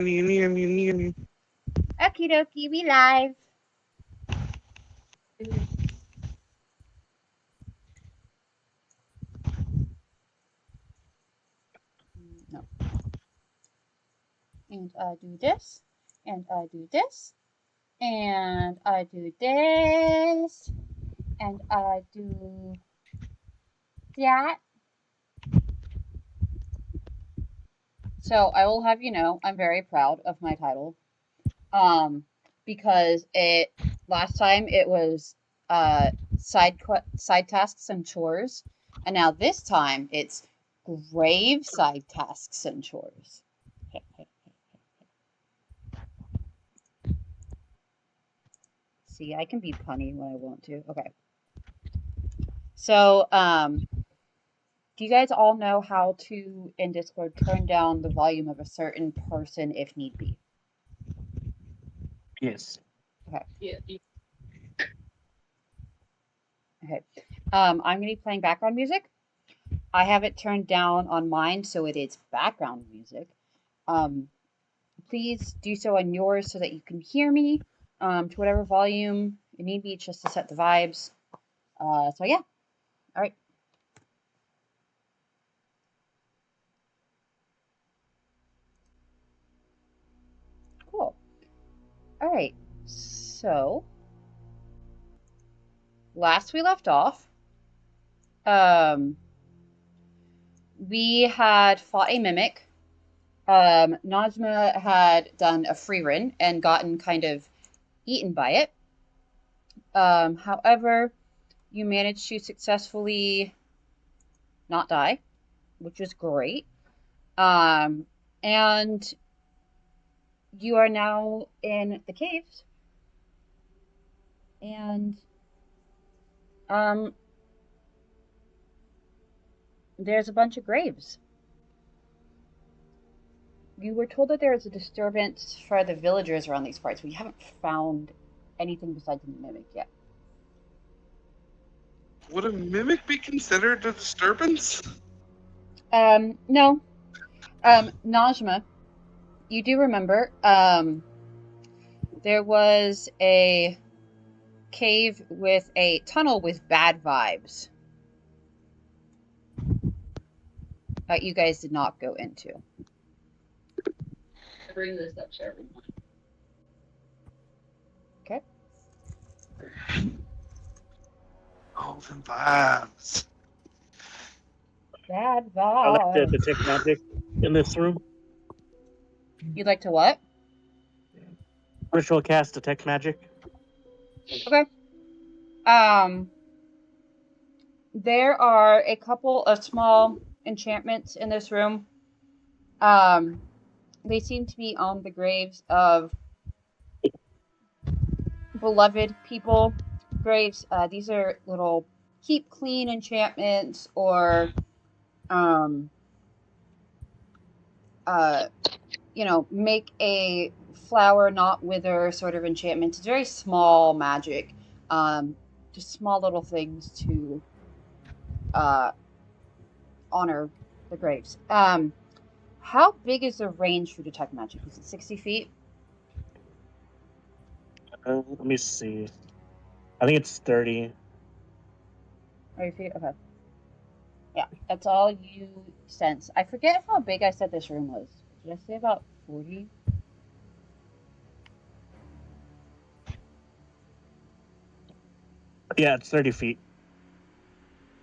Okie dokie, we live. No. And I do this, and I do this, and I do this, and I do that. So I will have you know, I'm very proud of my title. Because it last time it was side tasks and chores, and now this time it's grave side tasks and chores. See, I can be punny when I want to. Okay. So, do you guys all know how to, in Discord, turn down the volume of a certain person if need be? Yes. Okay. Yeah. Okay. I'm going to be playing background music. I have it turned down on mine, so it is background music. Please do so on yours so that you can hear me to whatever volume it need be, just to set the vibes. So yeah. All right. Cool. All right. So last we left off, we had fought a mimic. Najma had done a free run and gotten kind of eaten by it. However, you managed to successfully not die, which was great. And you are now in the caves. And there's a bunch of graves. You were told that there is a disturbance for the villagers around these parts. We haven't found anything besides the mimic yet. Would a mimic be considered a disturbance? No. Najma, you do remember, there was a cave with a tunnel with bad vibes that you guys did not go into. I bring this up to everyone. Okay. Oh, the vibes. Bad vibes. I like to detect magic in this room. You'd like to what? Ritual cast detect magic. Okay. There are a couple of small enchantments in this room. They seem to be on the graves of beloved people. Graves. These are little keep clean enchantments, or make a flower not wither sort of enchantments. It's very small magic. Just small little things to honor the graves. How big is the range for detect magic? Is it 60 feet? Let me see. I think it's 30. 30 feet? Okay. Yeah, that's all you sense. I forget how big I said this room was. Did I say about 40? Yeah, it's 30 feet.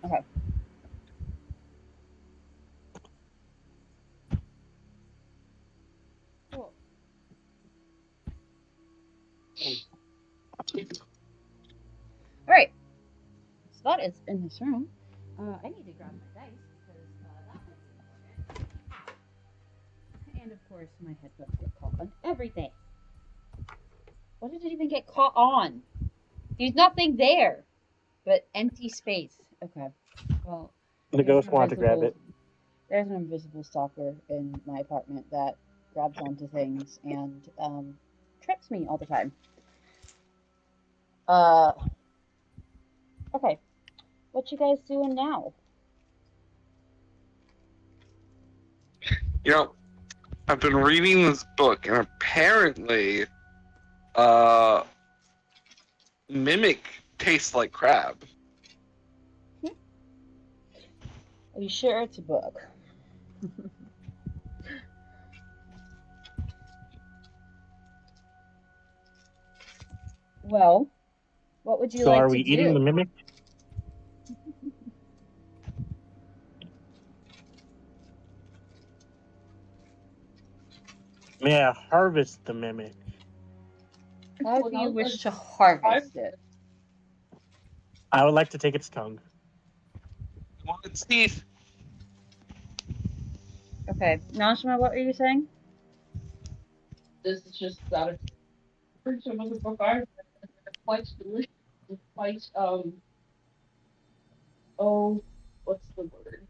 Okay. Cool. All right. So that is in this room. I need to grab my dice because that might be important. And of course, my headphones get caught on everything. What did it even get caught on? There's nothing there but empty space. Okay. Well, The ghost wanted to grab it. There's an invisible stalker in my apartment that grabs onto things and trips me all the time. Okay. What you guys doing now? You know, I've been reading this book, and apparently, mimic tastes like crab. Are you sure it's a book? Well, what would you So like are to we do? eating the mimic? May I harvest the mimic? How do you wish to harvest it? I would like to take its tongue. Want its teeth? Okay, Najma, what were you saying? This is just out of some of the book I read. They're quite delicious. Quite oh, what's the word?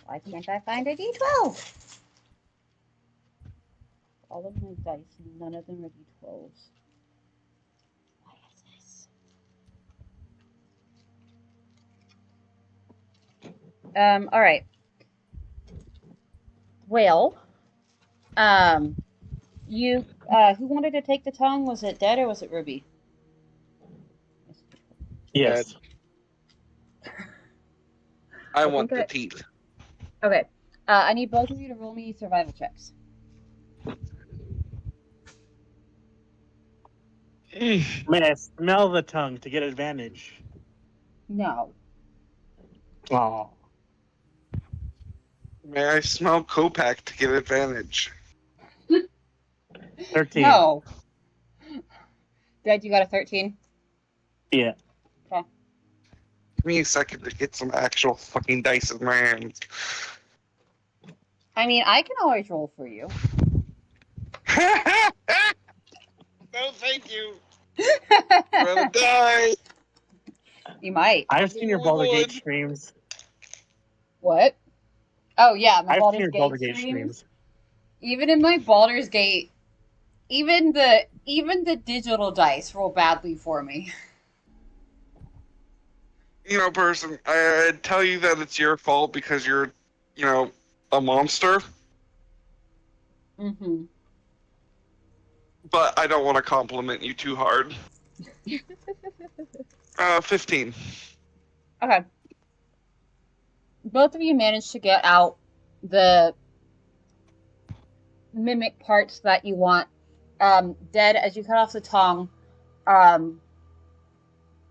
Why can't I find a D12? All of my dice, none of them are D12s. Why is this? All right. Well, you, who wanted to take the tongue? Was it Dead or was it Ruby? Yes. I think want the teeth. Okay. I need both of you to roll me survival checks. May I smell the tongue to get advantage? No. Oh. May I smell Copac to get advantage? 13. No. Dead, you got a 13? Yeah. Give me a second to get some actual fucking dice in my hands. I mean, I can always roll for you. No, thank you. I'm gonna die. You might. I've seen your Baldur's Gate streams. What? Oh yeah, my I've seen Baldur's your Gate Baldur's Gate streams. streams. Even in my Baldur's Gate, even the digital dice roll badly for me. You know, person, I'd tell you that it's your fault because you're, a monster. Mm-hmm. But I don't want to compliment you too hard. 15. Okay. Both of you managed to get out the mimic parts that you want. Dead, as you cut off the tongue,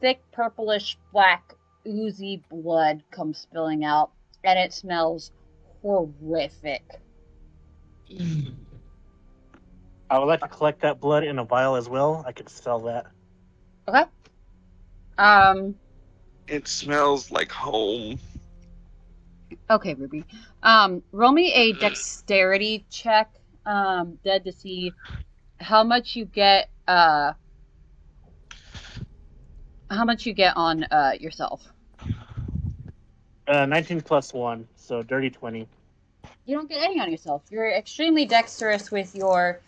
thick purplish black oozy blood comes spilling out, and it smells horrific. I would like to collect that blood in a vial as well. I could sell that. Okay. It smells like home. Okay, Ruby. Roll me a dexterity check, Dead, to see how much you get. How much you get on yourself. 19 plus 1, so dirty 20. You don't get any on yourself. You're extremely dexterous with your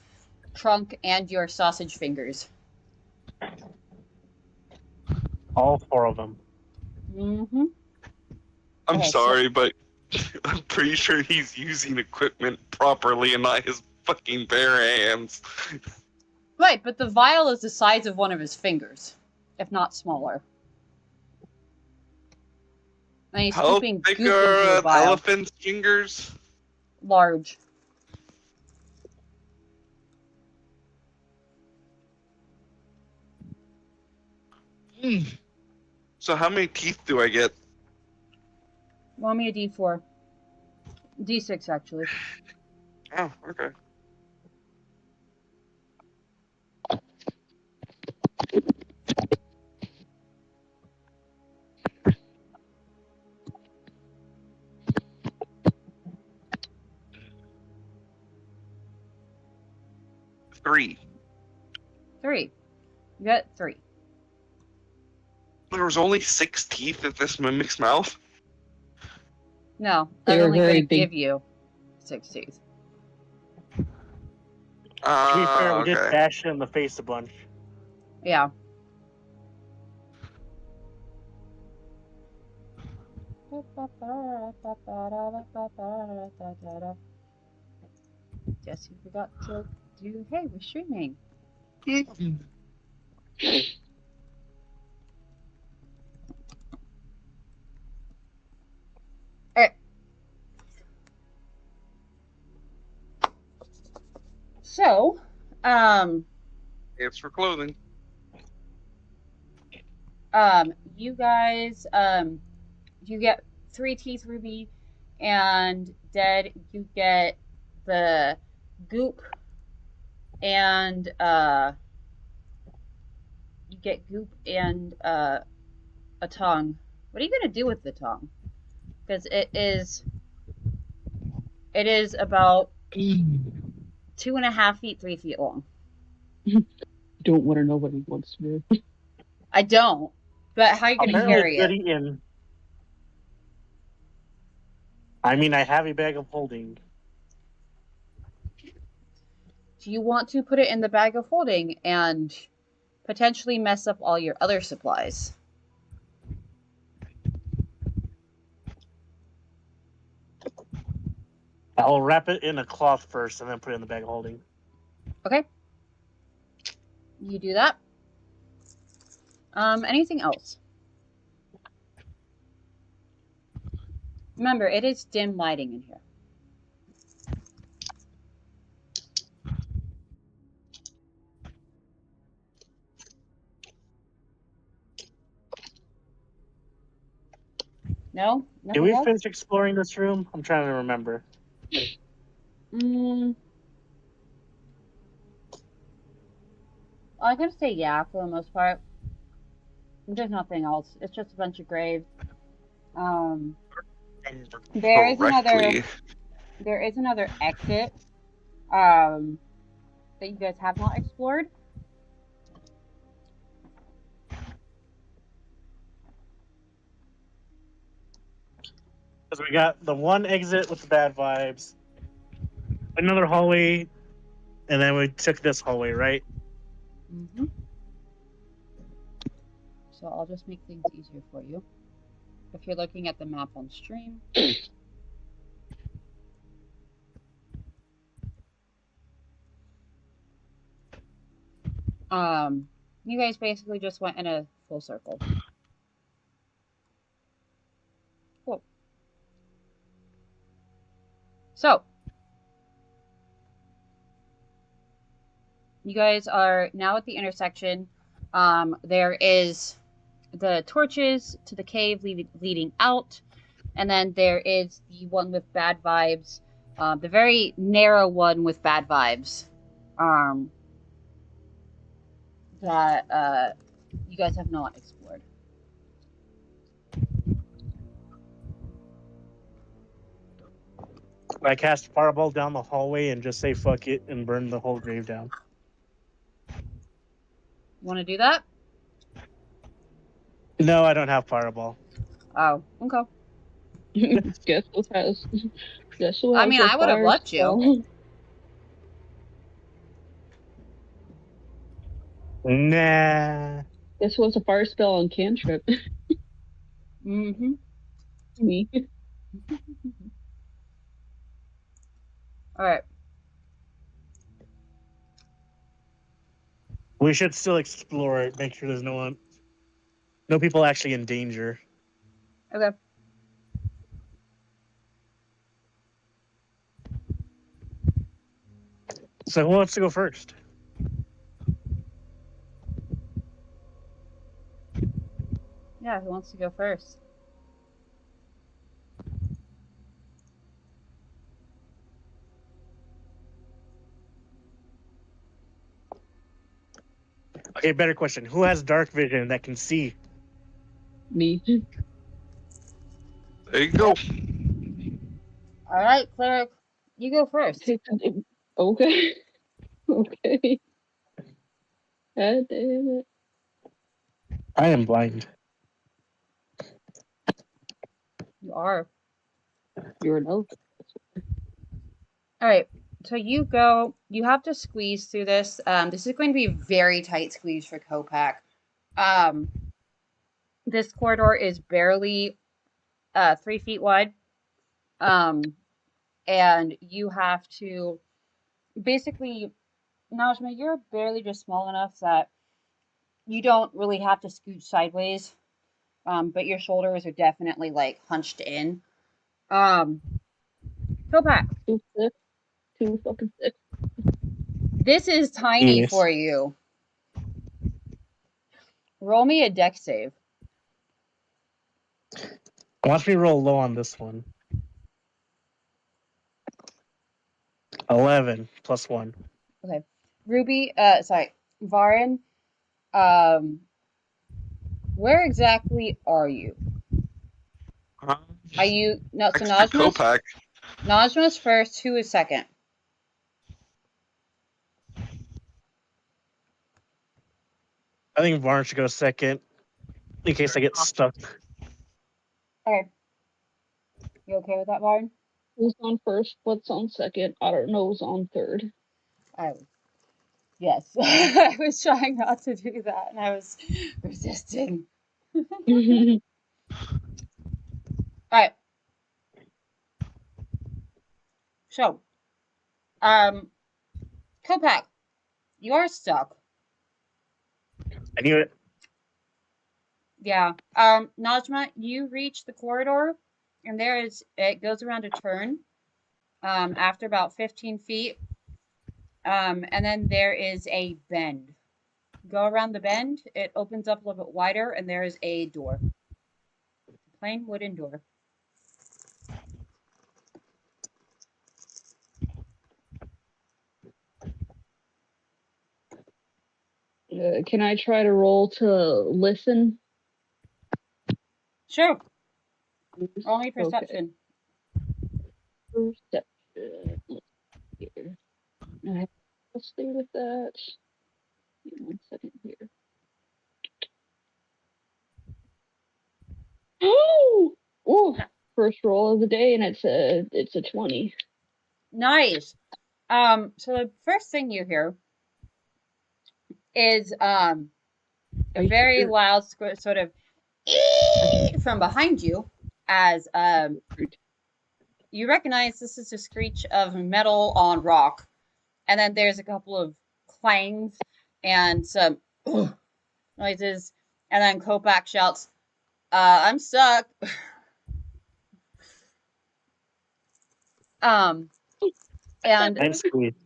trunk and your sausage fingers. All 4 of them. Mm-hmm. I'm Okay, sorry, but I'm pretty sure he's using equipment properly and not his fucking bare hands. Right, but the vial is the size of one of his fingers, if not smaller. And he's How keeping thick goop into are a an vial. elephant's fingers? Large. So how many teeth do I get? Roll me a d4. D6, actually. Oh, okay. Three. 3. You got 3. There was only 6 teeth in this mimic's mouth? No, I'm They're only very going to big. give you 6 teeth. To be fair, we did Okay. bash it in the face a bunch. Yeah. Guess you forgot to do. Hey, we're streaming. Alright. So, It's for clothing. you guys, you get 3 teeth, Ruby, and Dead, you get the goop, and, you get goop and, a tongue. What are you gonna do with the tongue? Because it is about 2.5 feet, 3 feet long. Don't want to know what he wants to do. I don't. But how are you gonna Apparently carry it's good it? eating. I mean, I have a bag of holding. Do you want to put it in the bag of holding and potentially mess up all your other supplies? I'll wrap it in a cloth first and then put it in the bag of holding. Okay. You do that. Anything else? Remember, it is dim lighting in here. No? Did Nothing we else? finish exploring this room? I'm trying to remember. I'm gonna say yeah for the most part. There's nothing else. It's just a bunch of graves. There is Correctly. another exit that you guys have not explored. Because we got the one exit with the bad vibes, another hallway, and then we took this hallway, right? Mm-hmm. So I'll just make things easier for you. If you're looking at the map on stream. You guys basically just went in a full circle. Cool. So, you guys are now at the intersection. There is the torches to the cave leading out, and then there is the one with bad vibes, the very narrow one with bad vibes, that you guys have not explored. I cast fireball down the hallway and just say fuck it and burn the whole grave down. Want to do that? No, I don't have fireball. Oh, okay. Guess who has? Guess who has I mean, a I would have fire let you. spell? Nah. Guess who has a fire spell on cantrip? Mm-hmm. Me. All right. We should still explore it, make sure there's no people actually in danger. Okay. So who wants to go first? Yeah, who wants to go first? Okay, better question. Who has dark vision that can see? Me. There you go. All right, cleric, you go first. Okay. Okay. God damn it. I am blind. You are. You're an elf. All right. So you have to squeeze through this. This is going to be a very tight squeeze for Kopak. This corridor is barely 3 feet wide. And you have to basically, Najma, you're barely just small enough that you don't really have to scoot sideways. But your shoulders are definitely like hunched in. Kopak, Too sick. Too fucking sick. this is tiny Yes. for you. Roll me a dex save. Watch me roll low on this one. 11 plus 1. Okay. Ruby, Varin, where exactly are you? Are you, no, so Next to Kopak. Najma's first, who is second? I think Varn should go second in case I get stuck. Okay. You okay with that, Varin? Who's on first? What's on second? I don't know who's on third. Yes. I was trying not to do that, and I was resisting. All right. So, Kopak, you're stuck. I knew it. Yeah. Najma, you reach the corridor, and it goes around a turn. After about 15 feet. And then there is a bend. Go around the bend, it opens up a little bit wider, and there is a door. Plain wooden door. Can I try to roll to listen? Sure. Only perception. Okay. Perception. Let's see here. Let's stay with that. Give me 1 second here. Oh! First roll of the day, and it's a 20. Nice. So the first thing you hear is a very loud sort of from behind you as you recognize this is a screech of metal on rock, and then there's a couple of clangs and some noises, and then Kopak shouts, I'm stuck. And I'm squeezed.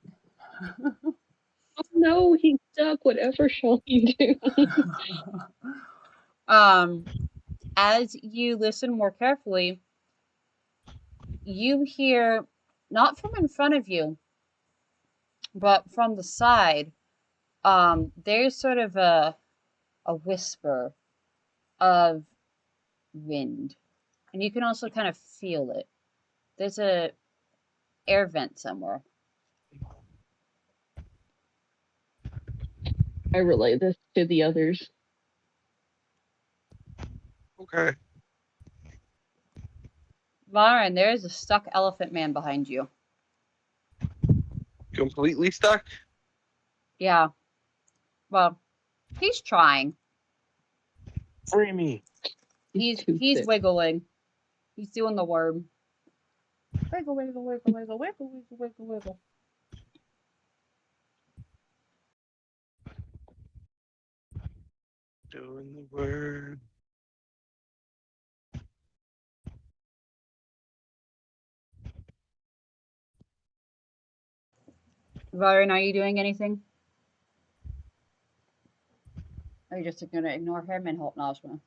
Oh no, he's stuck. Whatever shall you do? as you listen more carefully, you hear, not from in front of you, but from the side, there's sort of a whisper of wind. And you can also kind of feel it. There's a air vent somewhere. I relay this to the others. Okay. Lauren, there is a stuck elephant man behind you. Completely stuck? Yeah. Well, he's trying. Free me. He's sick. wiggling. He's doing the worm. Wiggle, wiggle, wiggle, wiggle, wiggle, wiggle, wiggle, wiggle. Doing the word. Lauren, are you doing anything? Or are you just going to ignore him and help Najma?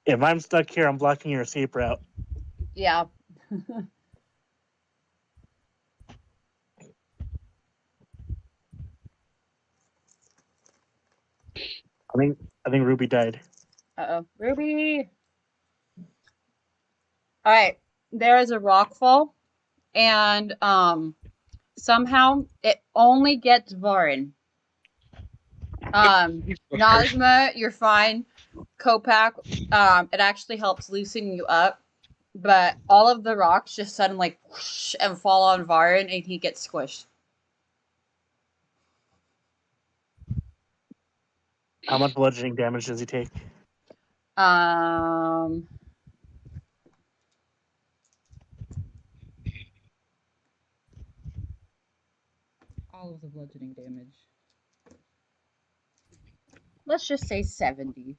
If I'm stuck here, I'm blocking your escape route. Yeah. I think Ruby died. Uh-oh. Ruby! Alright. There is a rock fall, and somehow it only gets Varin. Najma, you're fine. Copac, it actually helps loosen you up, but all of the rocks just suddenly whoosh and fall on Varn, and he gets squished. How much bludgeoning damage does he take? Um, all of the bludgeoning damage. Let's just say 70.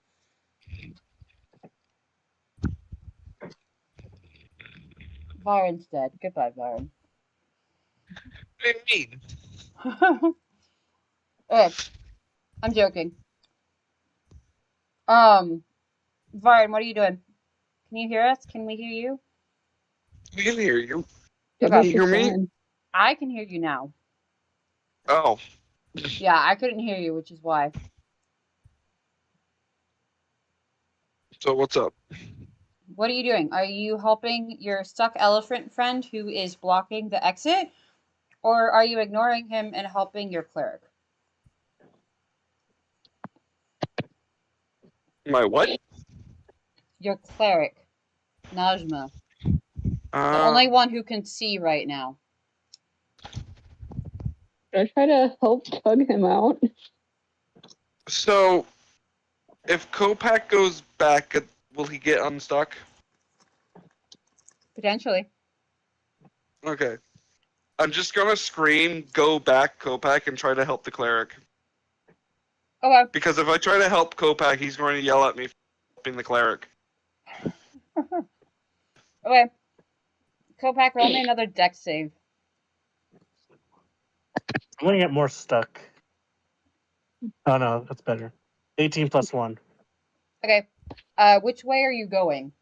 Varn's dead. Goodbye, Varn. What do you mean? Okay, I'm joking. Varn, what are you doing? Can you hear us? Can we hear you? We can hear you. Yeah, Okay. Can you hear me? fine. I can hear you now. Oh, Yeah, I couldn't hear you, which is why. so what's up? What are you doing? Are you helping your stuck elephant friend who is blocking the exit? Or are you ignoring him and helping your cleric? My what? Your cleric, Najma. The only one who can see right now. Should I try to help tug him out? So, if Copac goes back, will he get unstuck? Potentially. Okay. I'm just gonna scream, go back, Copac, and try to help the cleric. Okay. Because if I try to help Copac, he's going to yell at me for helping the cleric. Okay. Copac, roll me another dex save. I'm gonna get more stuck. Oh no, that's better. 18 plus 1. Okay. Which way are you going?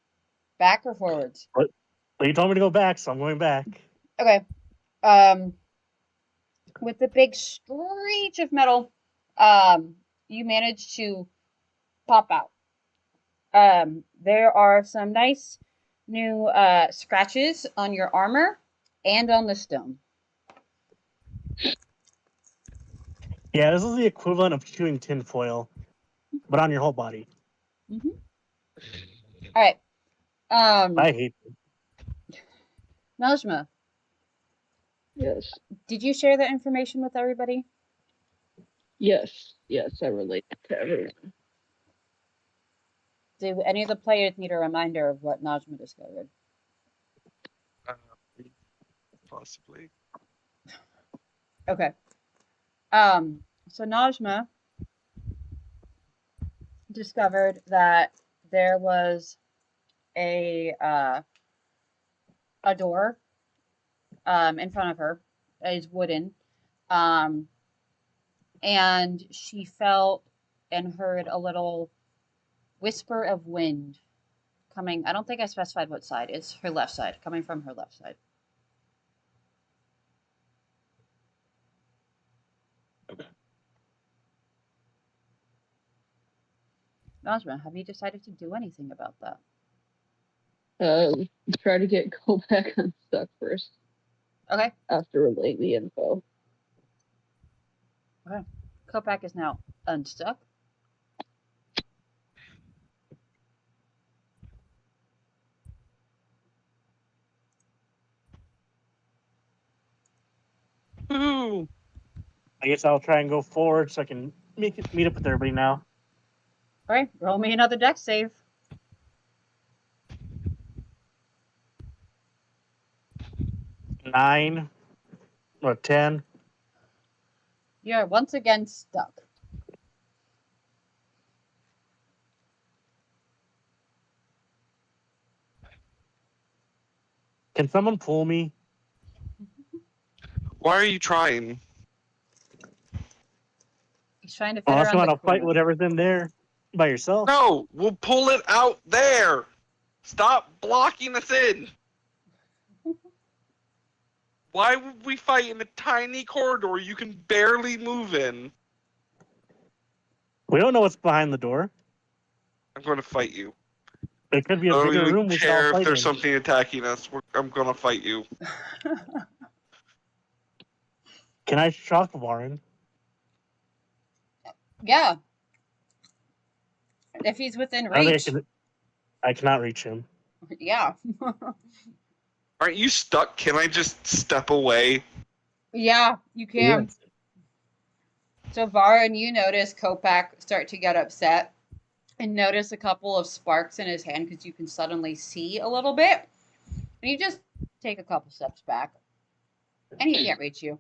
Back or forwards? Well, you told me to go back, so I'm going back. Okay. With the big screech of metal, you manage to pop out. There are some nice new scratches on your armor and on the stone. Yeah, this is the equivalent of chewing tinfoil, but on your whole body. Mm-hmm. All right. I hate it. Najma, Yes. did you share that information with everybody? Yes. Yes, I relate to everyone. Do any of the players need a reminder of what Najma discovered? Possibly. Okay. So Najma discovered that there was a door in front of her. It's wooden. And she felt and heard a little whisper of wind coming. I don't think I specified what side. It's her left side, coming from her left side. Okay. Najma, have you decided to do anything about that? Try to get Kopak unstuck first Okay. after relaying the info. Okay. Kopak is now unstuck. Woo! I guess I'll try and go forward so I can meet up with everybody now. All right. Roll me another dex save. 9 or 10. You are once again stuck. Can someone pull me? Why are you trying? He's trying to fit Unless you around want the to fight corner. whatever's in there by yourself. No, we'll pull it out there. Stop blocking us in. Why would we fight in a tiny corridor you can barely move in? We don't know what's behind the door. I'm going to fight you. It could be I a don't bigger even room we can all care if fight there's in. something attacking us. I'm going to fight you. Can I shock Warren? Yeah. If he's within I don't reach. think I cannot reach him. Yeah. Aren't you stuck? Can I just step away? Yeah, you can. Yes. So Varen, you notice Kopak start to get upset and notice a couple of sparks in his hand because you can suddenly see a little bit. And you just take a couple steps back. And he can't reach you.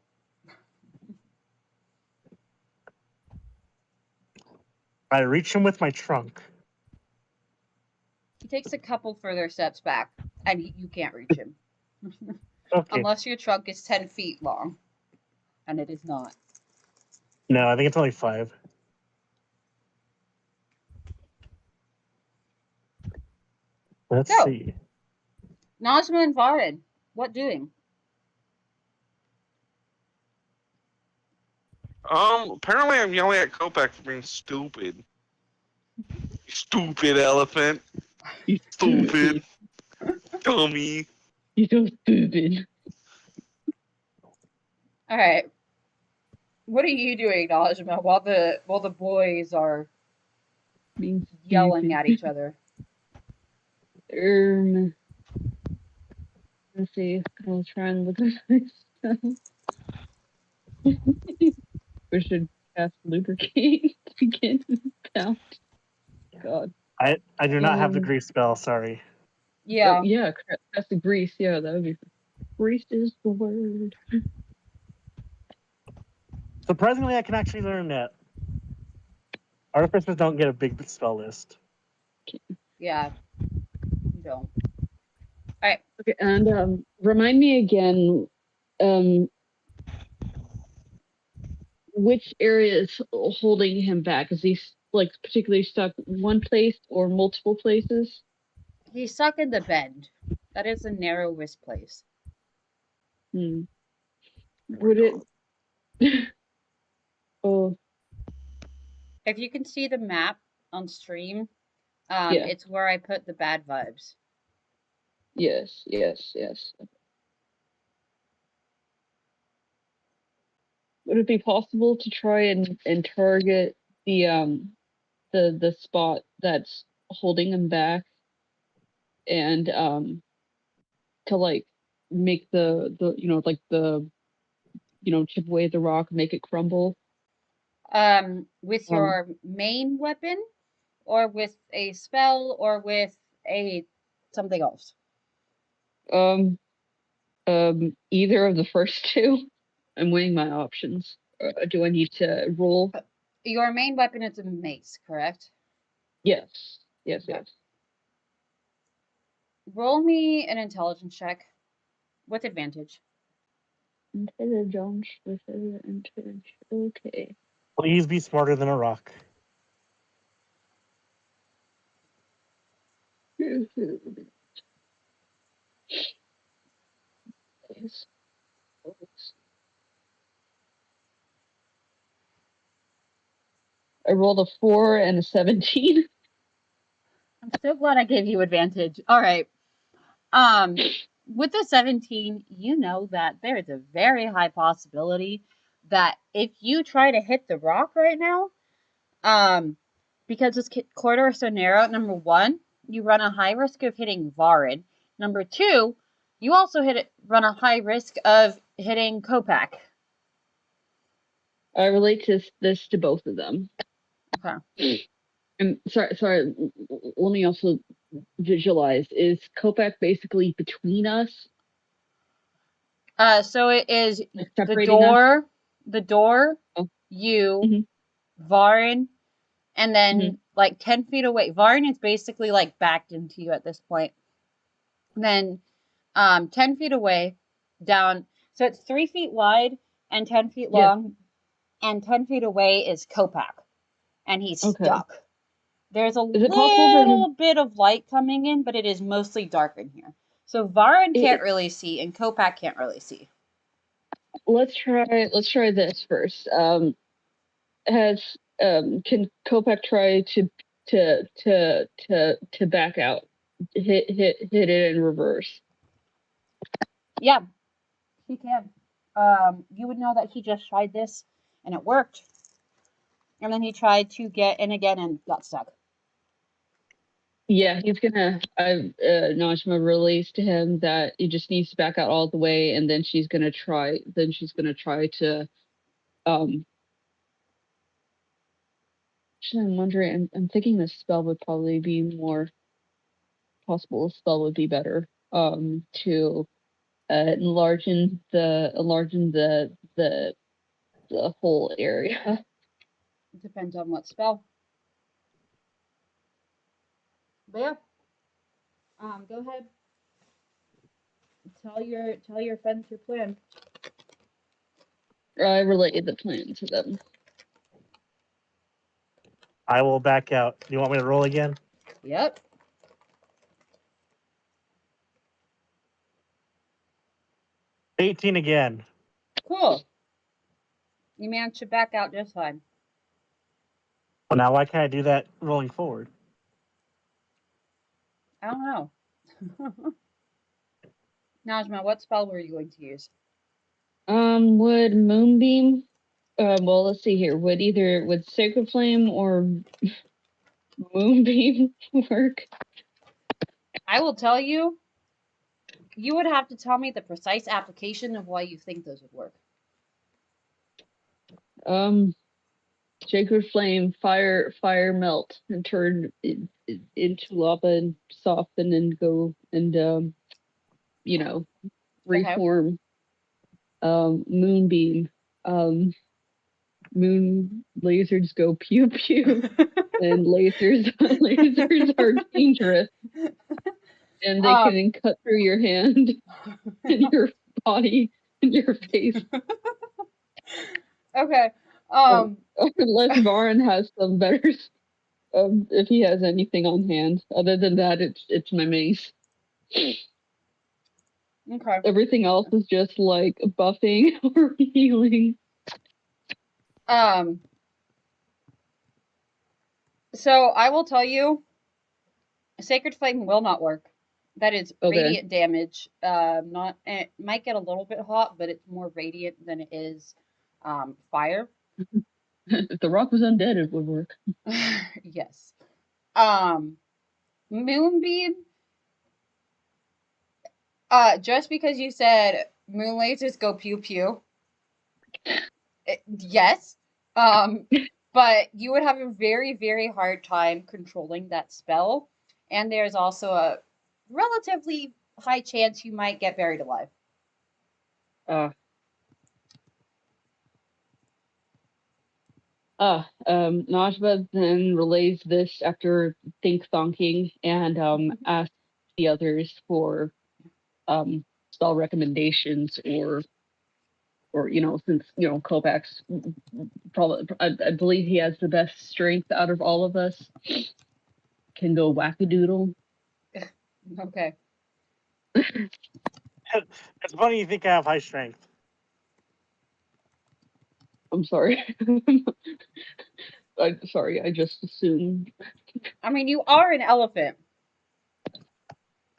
I reach him with my trunk. He takes a couple further steps back and you can't reach him. Okay. Unless your trunk is 10 feet long. And it is not. No, I think it's only 5. Let's So. see. Najma and Varen, what doing? Apparently I'm yelling at Kopak for being stupid. You stupid elephant. You Stupid. Dummy. You're so stupid. All right. What are you doing, Najma, while the boys are Being yelling stupid. at each other? Let's see. I'll try and look at my stuff. We should cast lubricate to get out. God. I do not have the grease spell, sorry. Yeah. Yeah, cast the grease. Yeah, that would be. Grease is the word. Surprisingly, I can actually learn that. Artificers don't get a big spell list. Yeah. You don't. Alright. Okay, and remind me again, which area is holding him back? Is he like particularly stuck one place or multiple places? He's stuck in the bend. That is the narrowest place. Would it? Oh, If you can see the map on stream, Yeah. it's where I put the bad vibes. yes. Would it be possible to try and target the spot that's holding him back and to like make the chip away the rock, make it crumble? With your main weapon, or with a spell, or with a something else? Either of the first two. I'm weighing my options. Do I need to roll? Your main weapon is a mace, correct? Yes. Okay. Roll me an intelligence check with advantage. Intelligence. Okay. Please be smarter than a rock. I rolled a 4 and a 17. I'm so glad I gave you advantage. All right. With the 17, you know that there is a very high possibility that if you try to hit the rock right now, because this corridor is so narrow, number one, you run a high risk of hitting Varen. Number two, you also run a high risk of hitting Kopak. I relate this to both of them. Okay. And sorry. Let me also visualize. Is Kopak basically between us? So it is Like the separating us? door, Oh. you, Mhm. Varen, and then like 10 feet away. Varen is basically like backed into you at this point. And then 10 feet away, down. So it's 3 feet wide and 10 feet long. And 10 feet away is Kopak. And he's stuck. There's a little bit of light coming in, but it is mostly dark in here. So Varen can't really see, and Kopak can't really see. Let's try this first. Can Kopak try to back out, hit it in reverse? Yeah, he can. You would know that he just tried this, and it worked. And then he tried to get in again and got stuck. Yeah, he's gonna. Najma relays to him that he just needs to back out all the way, and then she's gonna try. Then she's gonna try to. Actually, I'm wondering. I'm thinking this spell would probably be more possible. A spell would be better. To enlargen the whole area. Depends on what spell. But yeah. Go ahead. Tell your friends your plan. I relayed the plan to them. I will back out. Do you want me to roll again? Yep. $18 again. Cool. You managed to back out just fine. Well, now why can't I do that rolling forward? I don't know. Najma, what spell were you going to use? Would Moonbeam? Well, let's see here. Would Sacred Flame or Moonbeam work? I will tell you. You would have to tell me the precise application of why you think those would work. Sacred Flame, fire melt and turn into lava and soften and go and reform. Moonbeam, moon lasers go pew pew, and lasers are dangerous, and they can cut through your hand and your body and your face. Okay. Unless Varan has some better, if he has anything on hand. Other than that, it's my mace. Okay. Everything else is just like buffing or healing. So I will tell you, Sacred Flame will not work. That is radiant damage. It might get a little bit hot, but it's more radiant than it is fire. If the rock was undead, it would work. Yes. Moonbeam. Just because you said moon lasers go pew pew. Yes. But you would have a very, very hard time controlling that spell. And there's also a relatively high chance you might get buried alive. Najma then relays this after think-thonking and asks the others for spell recommendations or since Kopak's probably I believe he has the best strength out of all of us, can go wackadoodle. Okay. It's funny you think I have high strength. I'm sorry. I'm sorry, I just assumed. I mean, you are an elephant.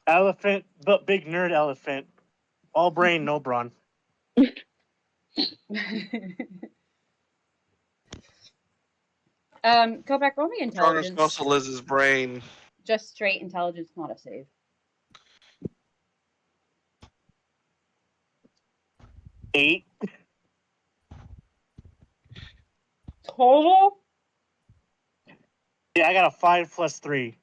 Elephant, but big nerd elephant. All brain, no brawn. Go back, roll me intelligence. Strongest muscle is his brain. Just straight intelligence, not a save. Eight. Total? Yeah, I got a 5 plus 3.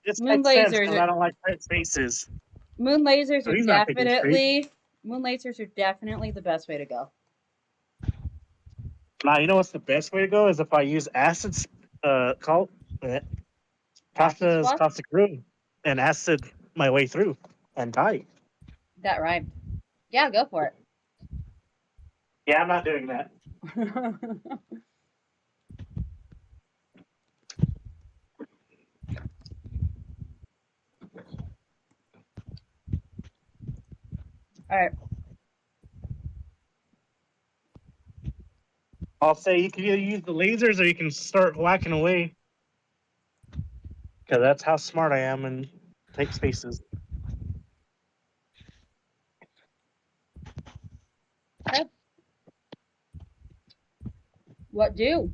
This moon makes sense lasers. 'cause I don't like red spaces. Moon lasers So are he's not thinking straight. definitely the best way to go. Now, you know what's the best way to go is if I use acid, caustic room and acid my way through and die. That rhymed. Yeah, go for it. Yeah, I'm not doing that. All right. I'll say you can either use the lasers or you can start whacking away. Because that's how smart I am and take spaces. Okay. What do?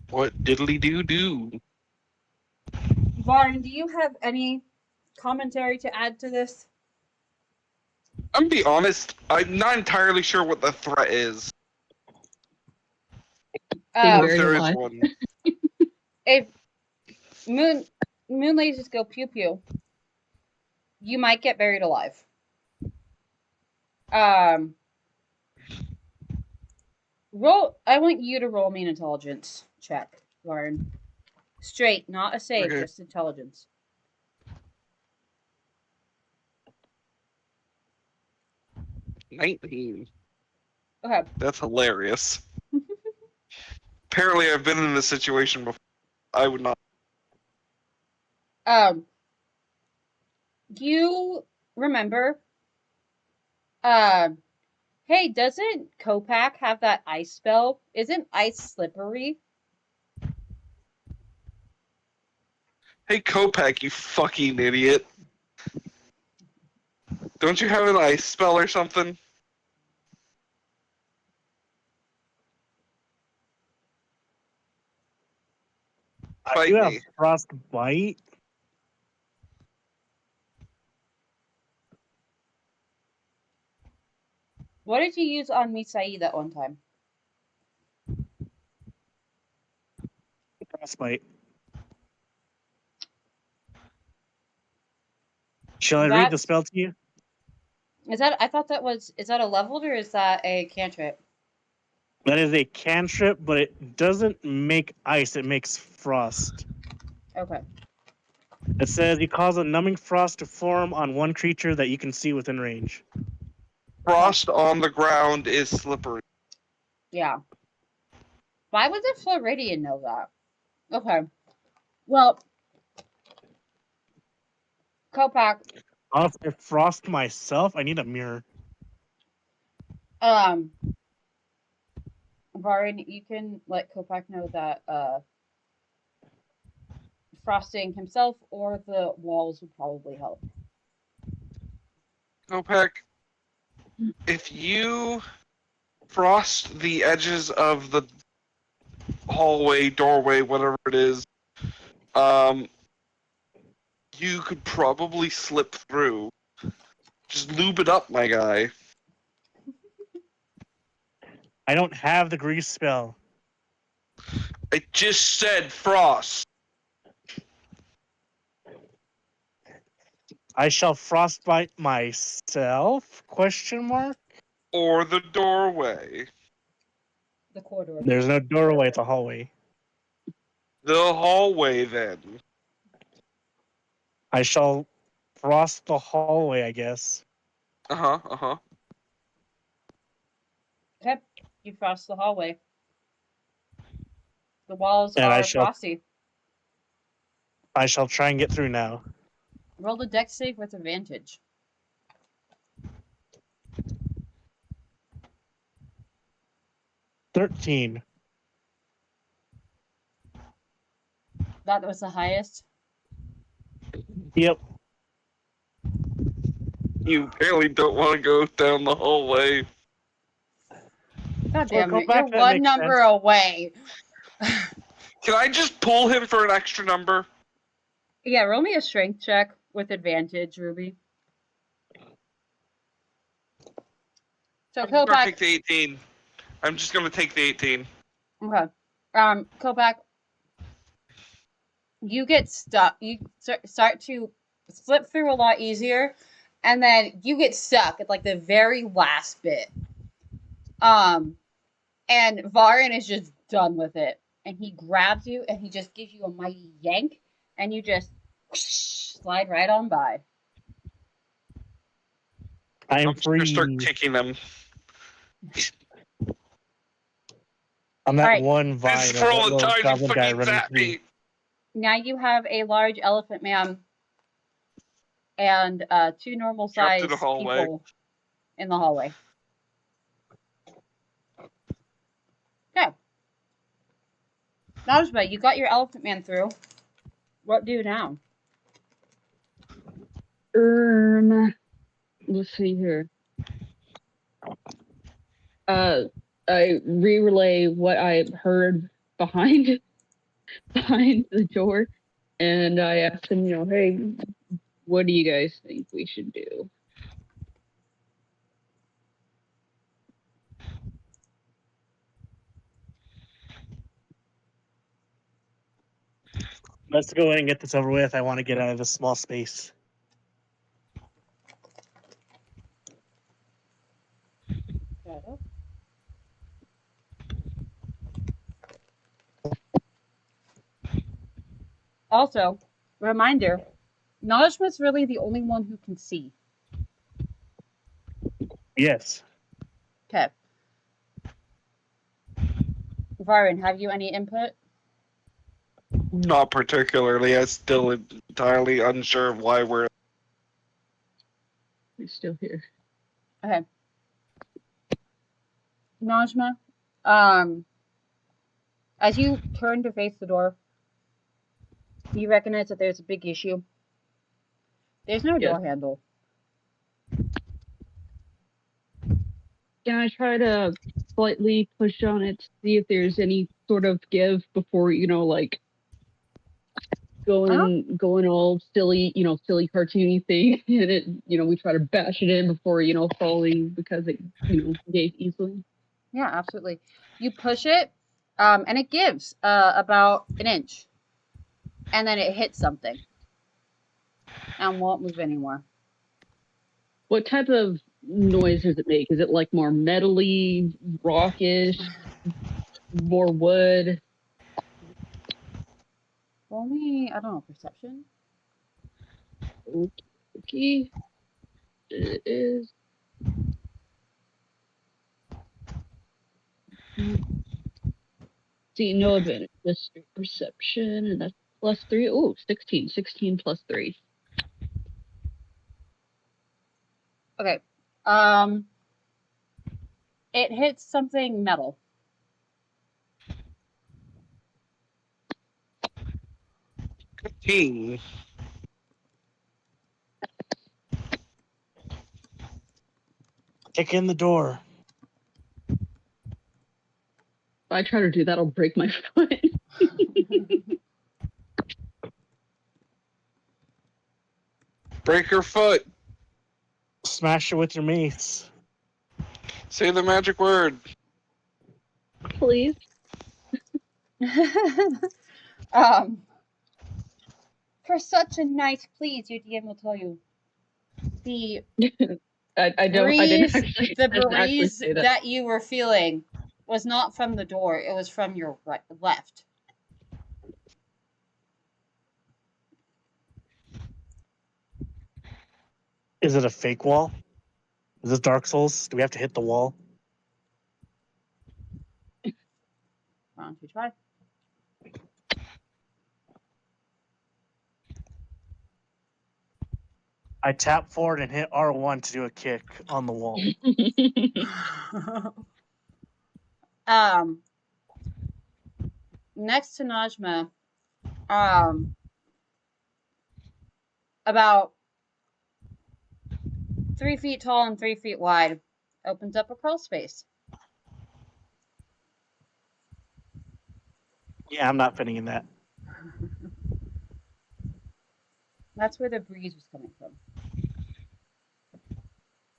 What diddly do? Varn, do you have any commentary to add to this? I'm gonna be honest, I'm not entirely sure what the threat is. Being Or Um, if buried there is alive. one. if moon lasers go pew pew, you might get buried alive. Roll. I want you to roll me an intelligence check, Varn. Straight, not a save, Okay. just intelligence. 19. Okay. That's hilarious. Apparently, I've been in this situation before. I would not. You remember? Hey, doesn't Kopak have that ice spell? Isn't ice slippery? Hey, Kopak, you fucking idiot. Don't you have an ice spell or something? I Fight do have me. frostbite. What did you use on Misai that one time? Frostbite. Shall I read the That's spell to you? is that I thought that was is that a leveled or is that a cantrip? That is a cantrip, but it doesn't make ice, it makes frost. Okay. It says you cause a numbing frost to form on one creature that you can see within range. Frost on the ground is slippery. Yeah. Why would the Floridian know that? Okay. Well, Kopak, If I frost myself, I need a mirror. Varin, you can let Kopak know that frosting himself or the walls would probably help. Kopak, if you frost the edges of the hallway, doorway, whatever it is, you could probably slip through. Just lube it up, my guy. I don't have the grease spell. I just said frost. I shall frostbite myself? Question mark. Or the doorway. The corridor. There's no doorway, it's a hallway. The hallway, then. I shall frost the hallway, I guess. Uh-huh. Okay. You frost the hallway. The walls And are frosty. I shall try and get through now. Roll the dex save with advantage. 13. That was the highest. Yep. You apparently don't want to go down the hallway. God damn go it. back, You're that one makes number sense. away. Can I just pull him for an extra number? Yeah, roll me a strength check with advantage, Ruby. So I'm just gonna Kopak. take the 18. I'm just gonna take the 18. Okay. Kopak, you get stuck. You start to slip through a lot easier, and then you get stuck at like the very last bit. And Varin is just done with it, and he grabs you and he just gives you a mighty yank, and you just slide right on by. I am I'm just gonna start free. kicking them. I'm that Alright. one vine This of is for that all the little times you goblin guy fucking running fat through. me. Now you have a large elephant man and two normal Drop sized through the hallway. people in the hallway. Okay. Najma, you got your elephant man through. What do now? Let's see here. I relay what I heard behind the door, and I asked him, hey, what do you guys think we should do? Let's go in and get this over with. I want to get out of this small space. Also, reminder, Najma's really the only one who can see. Yes. Okay. Varun, have you any input? Not particularly. I'm still entirely unsure of why we're. Still here. Okay. Najma, as you turn to face the door, you recognize that there's a big issue. There's no door handle. Can I try to slightly push on it to see if there's any sort of give before, like going all silly, silly cartoony thing, and it, we try to bash it in before, falling because it, gave easily. Yeah, absolutely. You push it, and it gives about an inch, and then it hits something, and won't move anymore. What type of noise does it make? Is it like more metally, rockish, more wood? Roll me, I don't know, perception. Okay. It is. See, no advantage. Just straight perception, and that's +3. Oh, 16. 16 plus 3. Okay. It hits something metal. King. Kick in the door. If I try to do that, I'll break my foot. Break her foot. Smash it with your mace. Say the magic word. Please. For such a nice please, your DM will tell you. The I didn't actually, the I didn't actually breeze say that. that you were feeling was not from the door, it was from your left. Is it a fake wall? Is this Dark Souls? Do we have to hit the wall? Why don't you try? I tap forward and hit R1 to do a kick on the wall. Next to Najma, about 3 feet tall and 3 feet wide, opens up a crawl space. Yeah, I'm not fitting in that. That's where the breeze was coming from.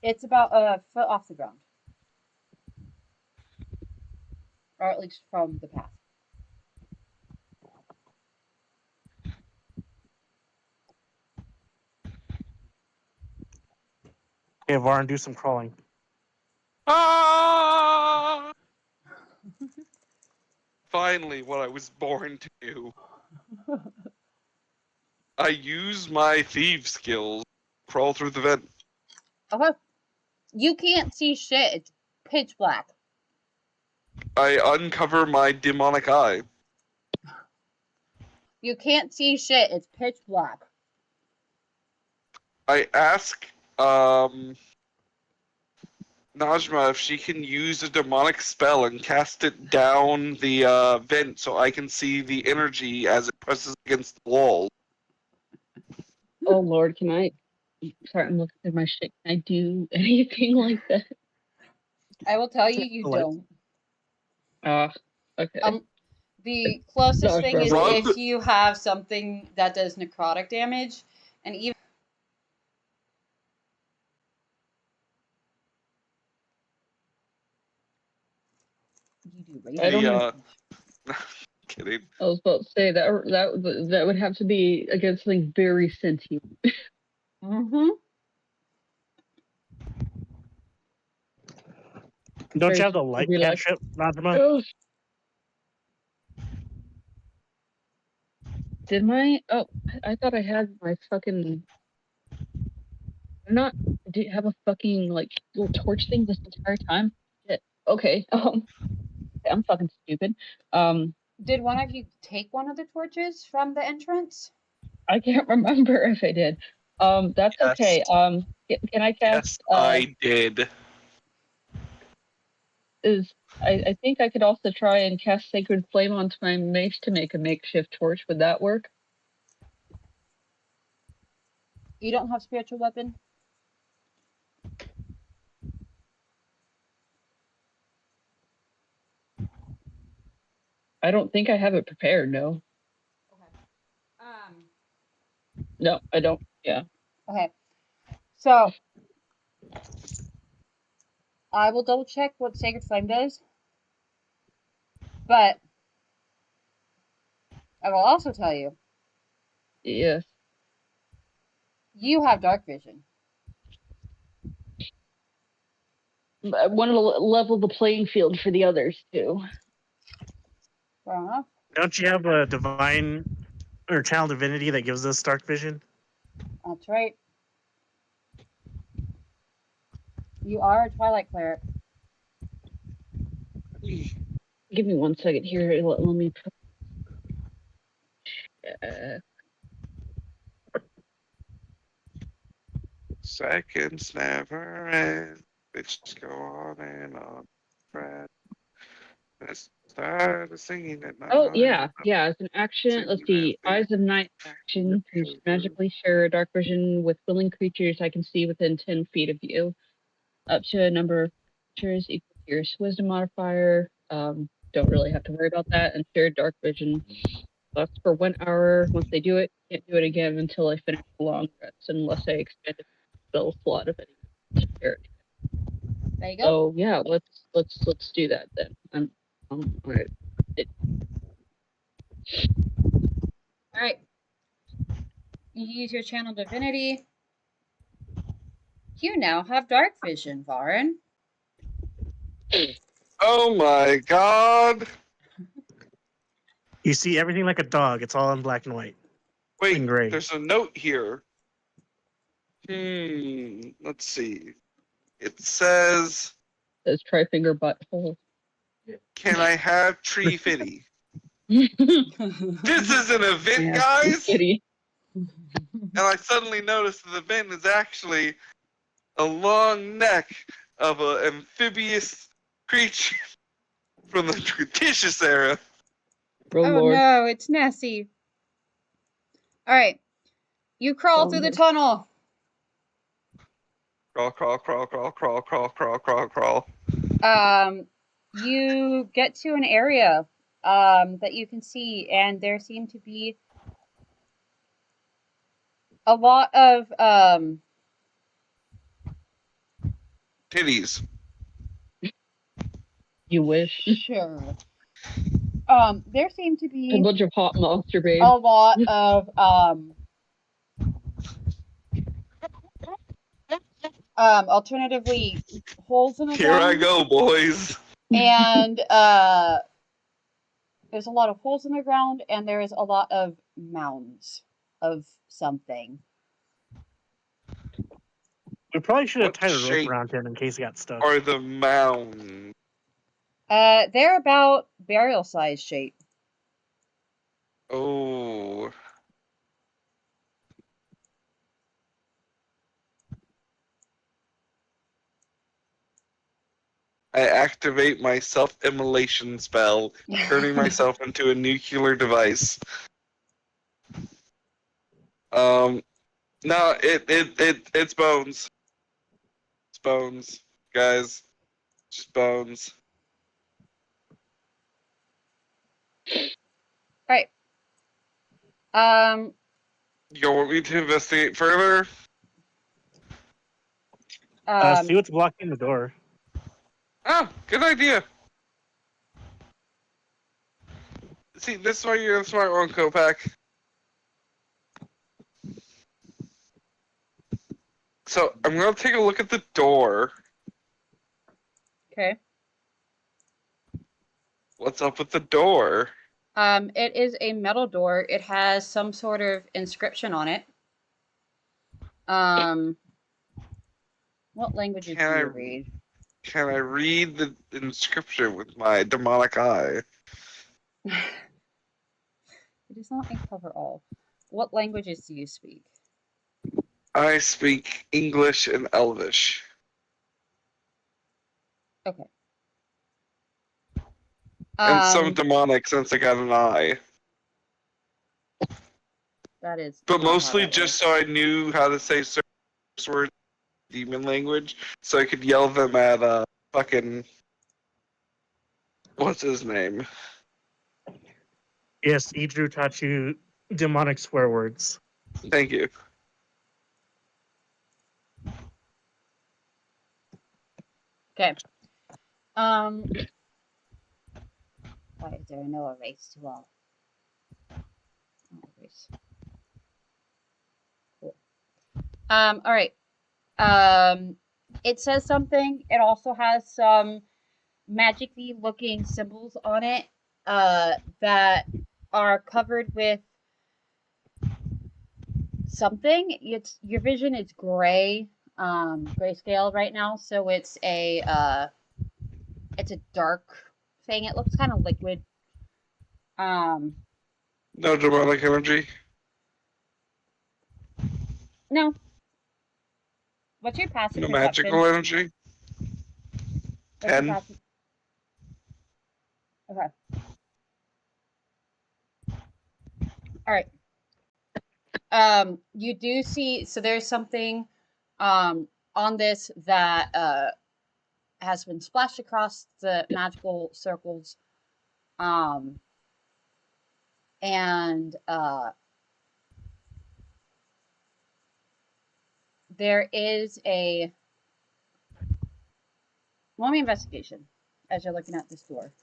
It's about a foot off the ground. Or at least from the path. Okay, Varn, do some crawling. Ah! Finally, what I was born to do. I use my thief skills. Crawl through the vent. Okay. You can't see shit. It's pitch black. I uncover my demonic eye. You can't see shit. It's pitch black. I ask Najma if she can use a demonic spell and cast it down the vent so I can see the energy as it presses against the wall. Oh Lord, can I? Sorry, I'm looking at my shit. Can I do anything like that? I will tell you, you Like- don't. Okay. The closest No, thing is Run. if you have something that does necrotic damage, and even you do I don't radiant The, kidding. I was about to say that would have to be against something very sentient. Mm-hmm. Don't you have the light Be like, cantrip, Najma? "Oh, did my I thought I had my fucking not did have a fucking like little torch thing this entire time? Shit. Okay. I'm fucking stupid. Did one of you take one of the torches from the entrance? I can't remember if I did. That's Yes. okay. Can I Yes, cast? I did. I think I could also try and cast Sacred Flame onto my mace to make a makeshift torch. Would that work? You don't have spiritual weapon? I don't think I have it prepared. No, no, I don't. Yeah. Okay. So I will double check what Sacred Flame does. But I will also tell you, Yes. you have dark vision. I want to level the playing field for the others too. Fair enough. Don't you have a divine or channel divinity that gives us dark vision? That's right. You are a Twilight Cleric. Give me 1 second here. Let me. Seconds never end. They just go on and on. Fred. Let's start singing at night. Oh yeah. As an action, let's see. Eyes of Night action. Can just magically share dark vision with willing creatures I can see within 10 feet of you. Up to a number of creatures equal to your wisdom modifier. Don't really have to worry about that. And share dark vision lasts for 1 hour. Once they do it, can't do it again until I finish the long rest, unless I expend a spell slot of any character. There you go. So yeah, let's do that then. All right. All right. You use your channel divinity. You now have dark vision, Varen. Oh my god! You see everything like a dog. It's all in black and white. Wait, And gray. there's a note here. Let's see. It says, Says try-finger butthole. can I have tree fitty? This This is an event, guys! Kitty. And I suddenly noticed that the vent is actually a long neck of an amphibious creature from the Cretaceous era. Oh, Oh Lord. no, it's Nessie. All right. You crawl Oh, through the no. tunnel. Crawl, crawl, crawl, crawl, crawl, crawl, crawl, crawl, crawl. You get to an area that you can see, and there seem to be a lot of Titties. You wish. sure. There seem to A be bunch of hot monster babes. a lot of alternatively holes in the Here I ground. go, boys. And there's a lot of holes in the ground, and there is a lot of mounds of something. We probably should have What tied a rope shape around him in case he got stuck. Are the mounds? They're about burial size shape. Oh. I activate my self-immolation spell, turning myself into a nuclear device. No, it's bones. It's bones, guys. Just bones. Alright. You want me to investigate further? See what's blocking the door. Oh, good idea. See, this is why you're a smart one, Kopak. So, I'm gonna take a look at the door. Okay. What's up with the door? It is a metal door. It has some sort of inscription on it. What languages do you read? Can I read the inscription with my demonic eye? It does not cover all. What languages do you speak? I speak English and Elvish. Okay. And some demonic since I got an eye. That is. But not how mostly that just works. so I knew how to say certain words in demon language, so I could yell them at fucking what's his name? Yes, Idru taught you demonic swear words. Thank you. Okay. Why is there no erase to all? No erase. Cool. All right. It says something. It also has some magically looking symbols on it, that are covered with something. It's your vision is gray, grayscale right now, so it's a dark thing. It looks kind of liquid. No demonic energy. No. What's your passive No perception? magical energy. What's your 10. passive? Okay. All right. You do see, so there's something on this that has been splashed across the magical circles, and there is a roll me investigation as you're looking at this door.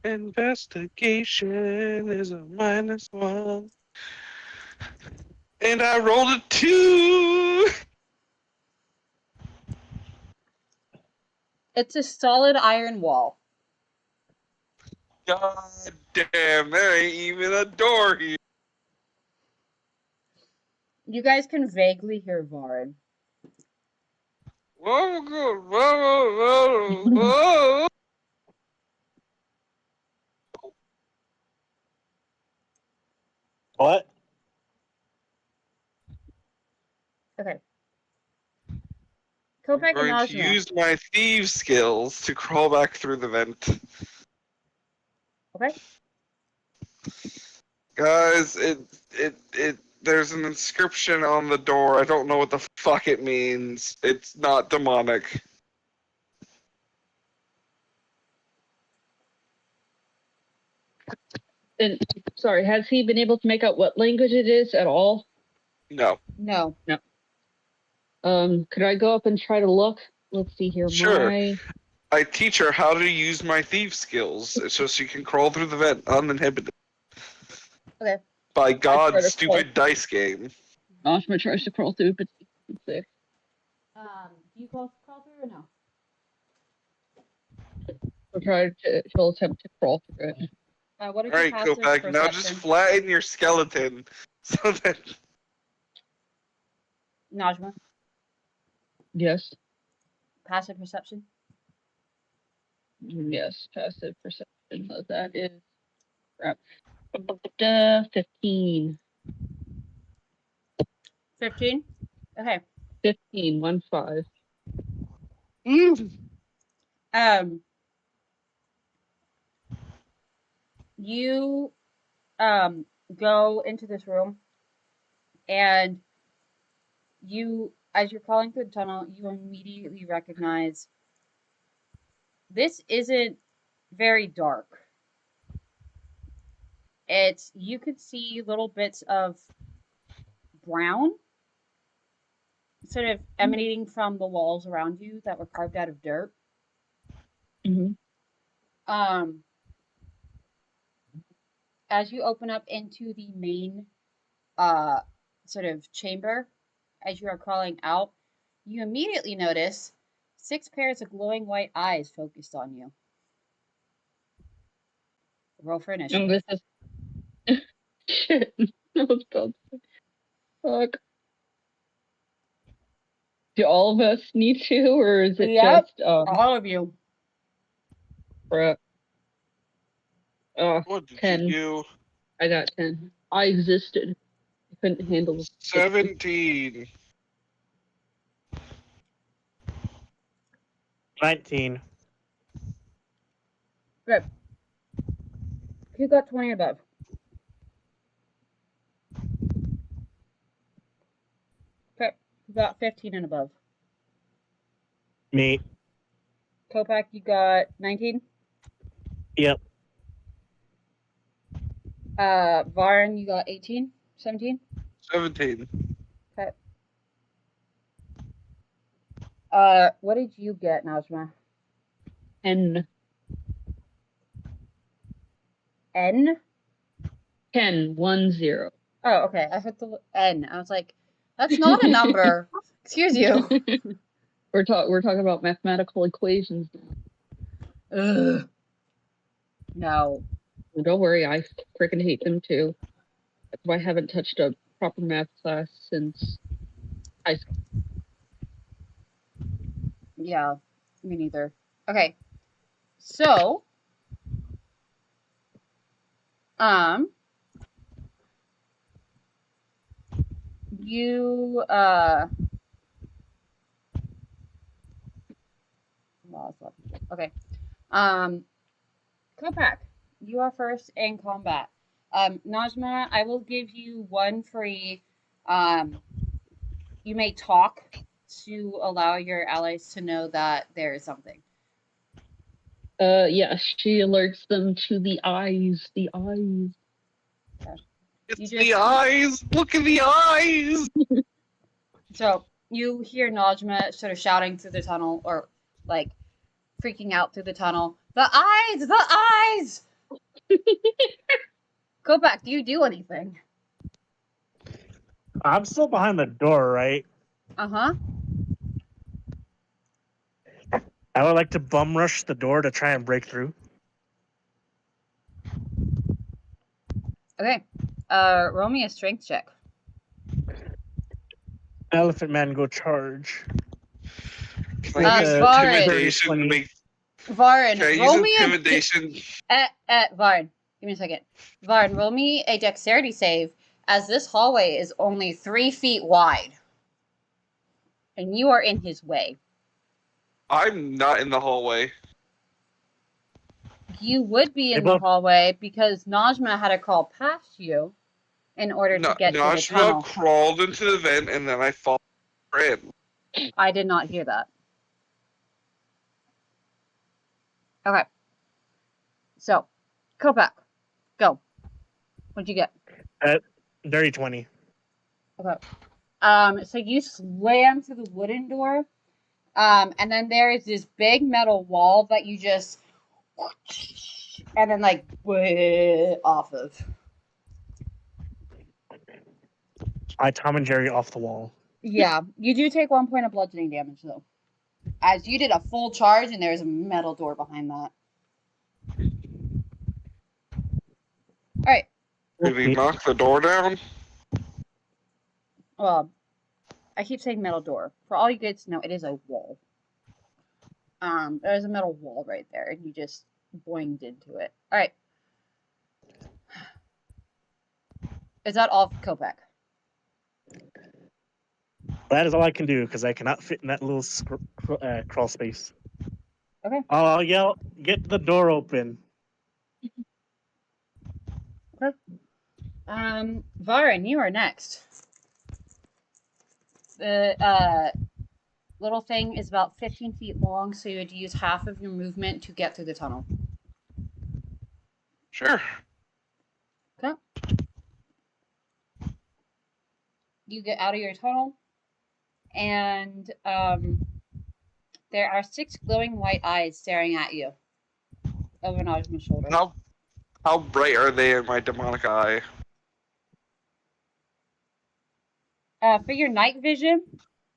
Investigation is a -1. And I rolled a 2! It's a solid iron wall. God damn, there ain't even a door here. You guys can vaguely hear Varen. Whoa, whoa, whoa, whoa, whoa. What? Okay. I'm Kopak and going to Najma. use my thieves skills to crawl back through the vent. Okay. Guys, there's an inscription on the door. I don't know what the fuck it means. It's not demonic. And sorry, has he been able to make out what language it is at all? No. No. Could I go up and try to look? Let's see here. Sure. My I teach her how to use my thief skills so she can crawl through the vent uninhibited. Okay. By try God's to stupid dice game. Ashma tries to crawl through, but it's sick. Do you crawl through or no? She'll attempt to crawl through it. What is Alright, your passive Kopak, perception? now just flatten your skeleton so that. Najma, Yes. passive perception. Yes. Passive perception. That is crap. 15. 15? Okay. 15. 1-5. You go into this room and you as you're crawling through the tunnel, you immediately recognize this isn't very dark. You could see little bits of brown sort of emanating from the walls around you that were carved out of dirt. Mm-hmm. As you open up into the main sort of chamber, as you are crawling out, you immediately notice 6 pairs of glowing white eyes focused on you. Roll for initiative. And this is shit. I was about to say, fuck. Do all of us need to, or is it Yep. just All of you. bruh. What did 10. you do? I got 10. I existed. I couldn't handle 17. 19. Good. Who got 20 above? Okay. Who got 15 and above? Me. Kopak, you got 19? Yep. Varn, you got 18? 17? 17. Okay. What did you get, Najma? 10. N? 10. 1 0. Oh, okay. I heard the N. I was like, that's not a number. Excuse you. We're talking about mathematical equations now. Ugh. No. Well, don't worry, I freaking hate them too. That's why I haven't touched a proper math class since high school. Yeah, me neither. Okay. So, you, okay. Kopak, you are first in combat. Najma, I will give you 1 free, you may talk to allow your allies to know that there is something. Yeah, she alerts them to the eyes. The eyes. It's the eyes! Look at the eyes! So you hear Najma sort of shouting through the tunnel, or like freaking out through the tunnel. The eyes! The eyes! Go back. Do you do anything? I'm still behind the door, right? Uh-huh. I would like to bum rush the door to try and break through. Okay. Roll me a strength check. Elephant Man go charge. Can I use Varn. intimidation to make... Varn, Can I roll use me intimidation? Varn, give me a second. Varn, roll me a dexterity save, as this hallway is only 3 feet wide. And you are in his way. I'm not in the hallway. You would be in the hallway because Najma had to crawl past you in order to get to the tunnel. Najma crawled into the vent and then I followed her in. I did not hear that. Okay. So, Kopak, go. What'd you get? Dirty 20. Okay. So you slam through the wooden door, and then there is this big metal wall that you just, and then like off of. I Tom and Jerry off the wall. Yeah, you do take 1 point of bludgeoning damage though, as you did a full charge, and there's a metal door behind that. All right. Did he knock the door down? Well, I keep saying metal door. For all you kids to know, it is a wall. There's a metal wall right there, and you just boinged into it. All right. Is that all for Kopak? That is all I can do because I cannot fit in that little crawl space. Okay. I'll yell, "Get the door open!" Okay. Varun, you are next. The little thing is about 15 feet long, so you would use half of your movement to get through the tunnel. Sure. Okay. You get out of your tunnel, and there are 6 glowing white eyes staring at you over Najma's shoulder. How bright are they in my demonic eye? For your night vision,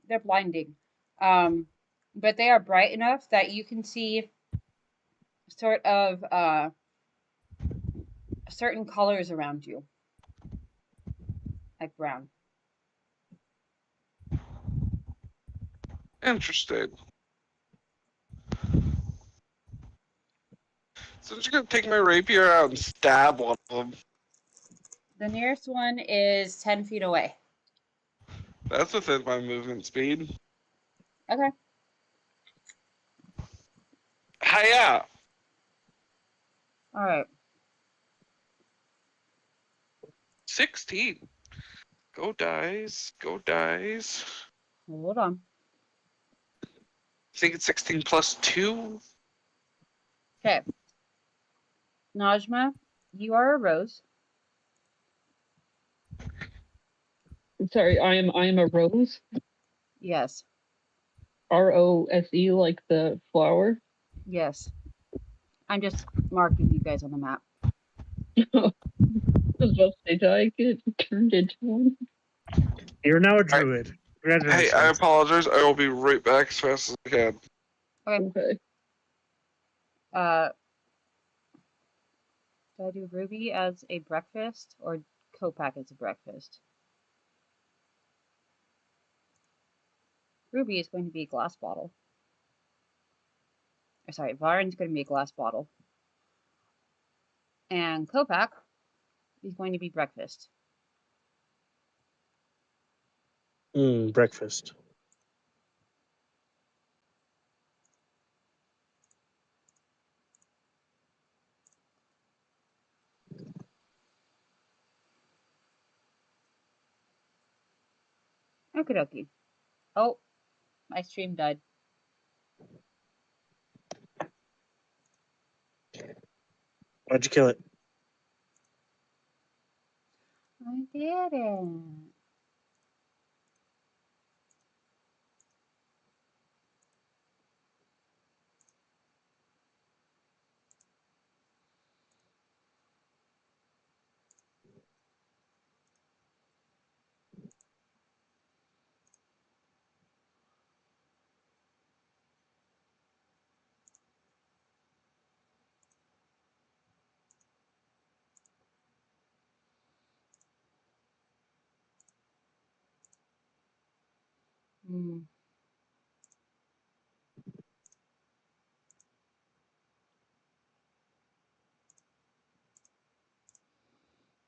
they're blinding. But they are bright enough that you can see sort of certain colors around you, like brown. Interesting. So I'm just gonna take my rapier out and stab one of them. The nearest one is 10 feet away. That's within my movement speed. Okay. Hiya! All right. 16. Go dice. Go dice. Hold on. I think it's 16 plus 2. Okay. Najma, you are a rose. Sorry, I am a rose. Yes. ROSE, like the flower. Yes. I'm just marking you guys on the map. I was about to say, did I get turned into one? You're now a druid. Hey, Congratulations. I apologize. I will be right back as fast as I can. Okay. Do I do Ruby as a breakfast or Copac as a breakfast? Ruby is going to be a glass bottle. Or sorry, Varen's going to be a glass bottle. And Copac is going to be breakfast. Breakfast. Okie dokie. Oh, my stream died. Why'd you kill it? I didn't. Hmm.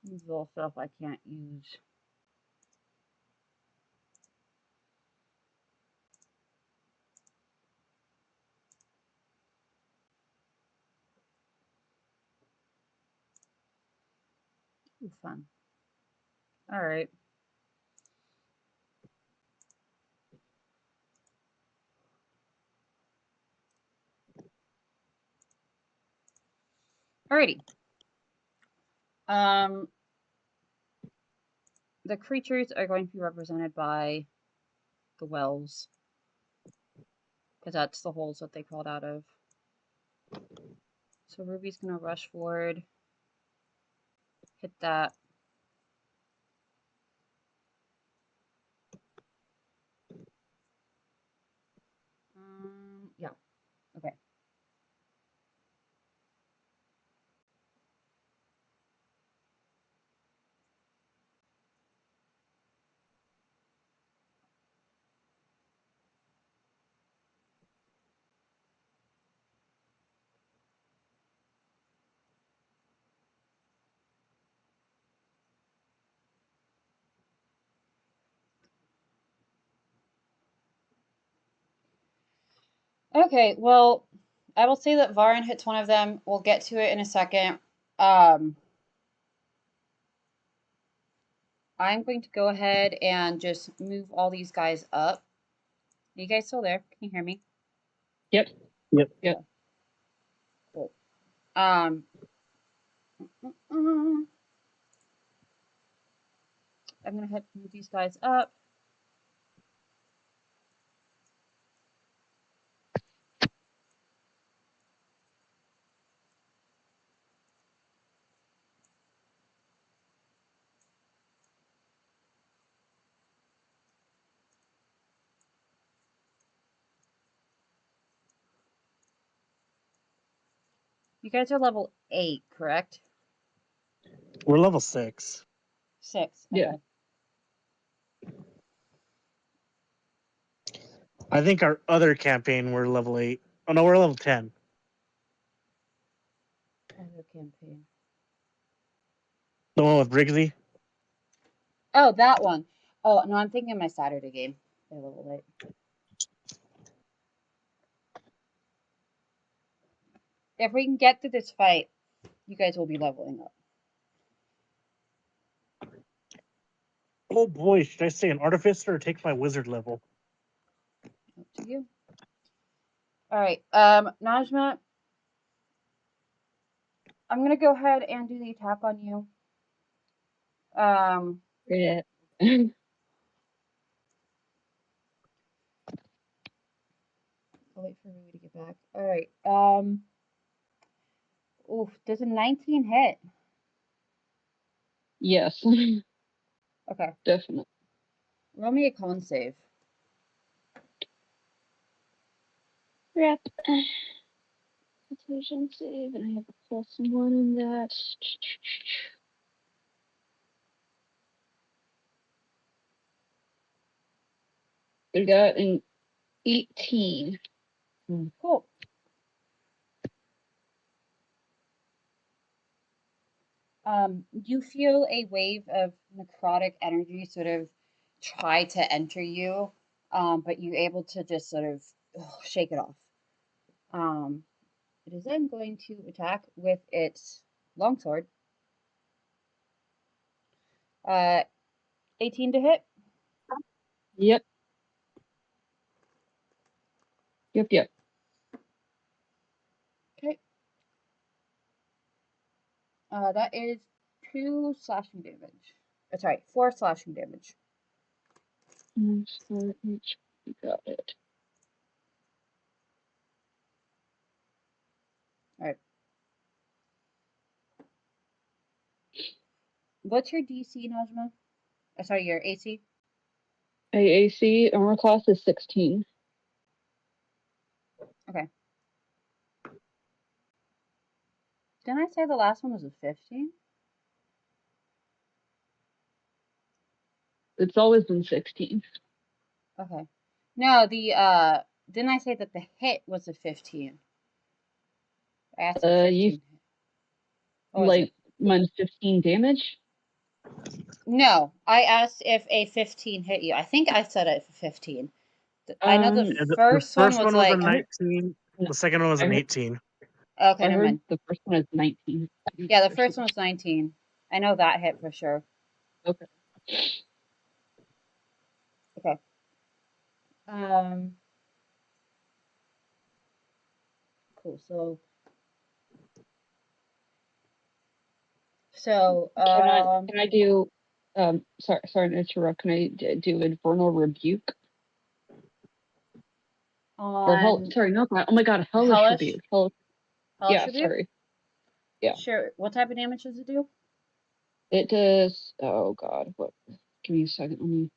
This is all stuff I can't use. Ooh, fun. All right. Alrighty. The creatures are going to be represented by the wells, because that's the holes that they crawled out of. So Ruby's gonna rush forward, hit that. Yeah. Okay. Okay, well, I will say that Varen hits one of them. We'll get to it in a second. I'm going to go ahead and just move all these guys up. Are you guys still there? Can you hear me? Yep. Yep. Yep. Cool. I'm gonna head move these guys up. You guys are level 8, correct? We're level 6. 6. Yeah. I think our other campaign we're level 8. Oh no, we're level 10. Other campaign. The one with Briggsy. Oh, that one. Oh no, I'm thinking of my Saturday game. They're level 8. If we can get through this fight, you guys will be leveling up. Oh boy, should I stay an artificer or take my wizard level? Up to you. All right, Najma, I'm gonna go ahead and do the attack on you. Yeah. I'll wait for Rui to get back. All right. Oof, does a 19 hit? Yes. Okay. Definitely. Roll me a con save. Crap. Constitution save, and I have a +1 in that. We got an 18. Cool. You feel a wave of necrotic energy sort of try to enter you, but you're able to just sort of shake it off. It is then going to attack with its longsword. 18 to hit. Yep. Yep. Okay. That is 2 slashing damage. Sorry, 4 slashing damage. 4 HP. Got it. All right. What's your DC, Najma? Sorry, your AC? AAC armor class is 16. Okay. Didn't I say the last one was a 15? It's always been 16. Okay. No, didn't I say that the hit was a 15? I asked if 15 You hit. What was like it? minus 15 damage? No, I asked if a 15 hit you. I think I said it for 15. I know the Yeah, the first one first was one was a like, 19. The second one was I an heard, 18. okay, I never heard mind. the first one is 19. Yeah, the first one was 19. I know that hit for sure. Okay. Okay. Cool. So, Can I do sorry to interrupt. Can I do Infernal Rebuke? Or on sorry, not that. Oh my god, Hellish Hellish, Rebuke. Hellish Yeah, Rebuke? sorry. Yeah. Sure. What type of damage does it do? It does oh god, what give me a second, let me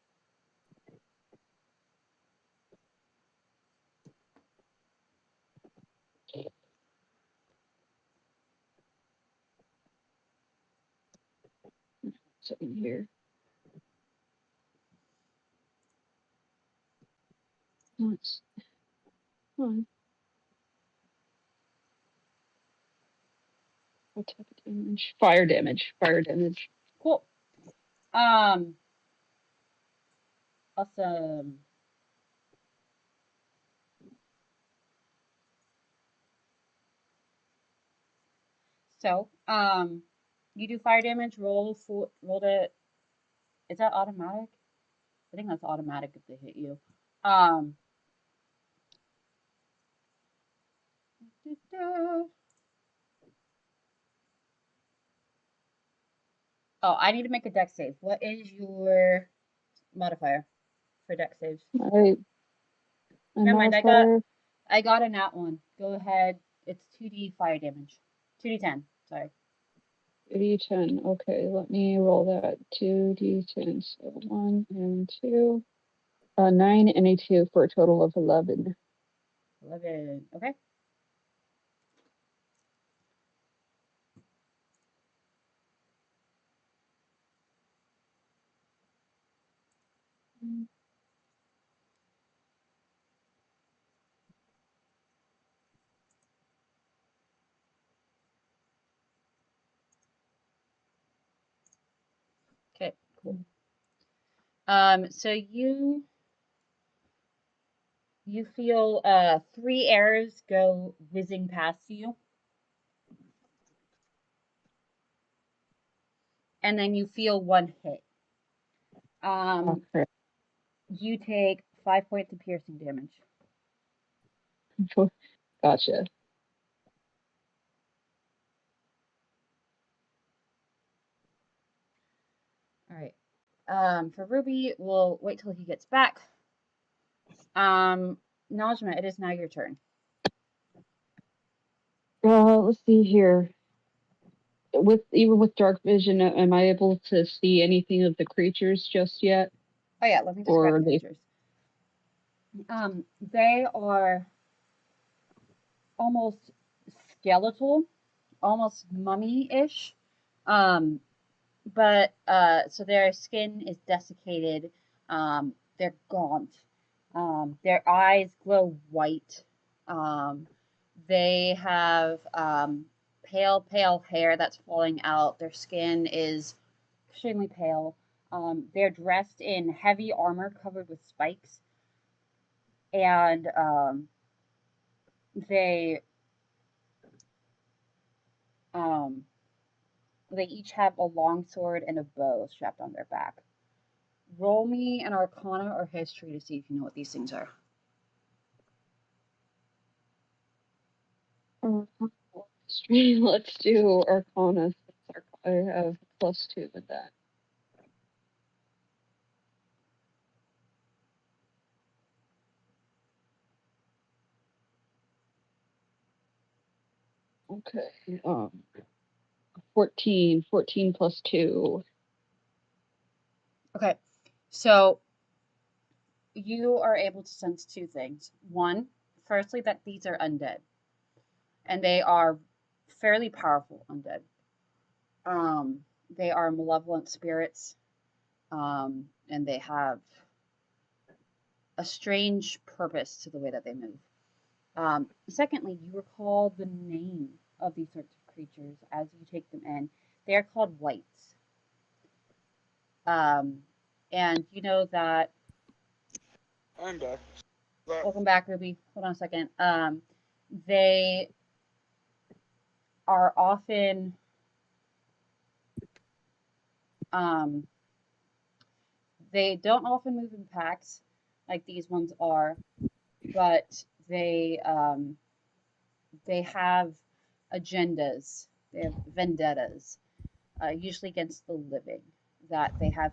second here. Let's on. What type of damage? Fire damage. Fire damage. Cool. Awesome. So, you do fire damage. Roll to Is that automatic? I think that's automatic if they hit you. Um. Oh, I need to make a deck save. What is your modifier for deck saves? My Never mind. modifier, I got a nat one. Go ahead. It's 2d fire damage. 2d10. Sorry. 2d10. Okay, let me roll that. 2d10. So 1 and 2. 9 and a 2 for a total of 11. 11. Okay. Okay. Cool. So you feel 3 arrows go whizzing past you, and then you feel 1 hit. Okay. You take 5 points of piercing damage. Gotcha. All right. For Ruby, we'll wait till he gets back. Najma, it is now your turn. Let's see here. Even with dark vision, am I able to see anything of the creatures just yet? Oh yeah, let me describe Or the they creatures. They are almost skeletal, almost mummy-ish. But so their skin is desiccated. They're gaunt. Their eyes glow white. Um, they have pale hair that's falling out. Their skin is extremely pale. They're dressed in heavy armor covered with spikes, and they um, they each have a long sword and a bow strapped on their back. Roll me an Arcana or History to see if you know what these things are. Let's do Arcana. I have +2 with that. Okay. 14 +2. Okay, so you are able to sense 2 things. One, firstly, that these are undead, and they are fairly powerful undead. They are malevolent spirits, and they have a strange purpose to the way that they move. Secondly, you recall the name of these sorts of creatures as you take them in. They are called wights. And you know that. I'm back. Welcome back, Ruby. Hold on a second. They are often they don't often move in packs like these ones are, but they have agendas. They have vendettas, usually against the living, that they have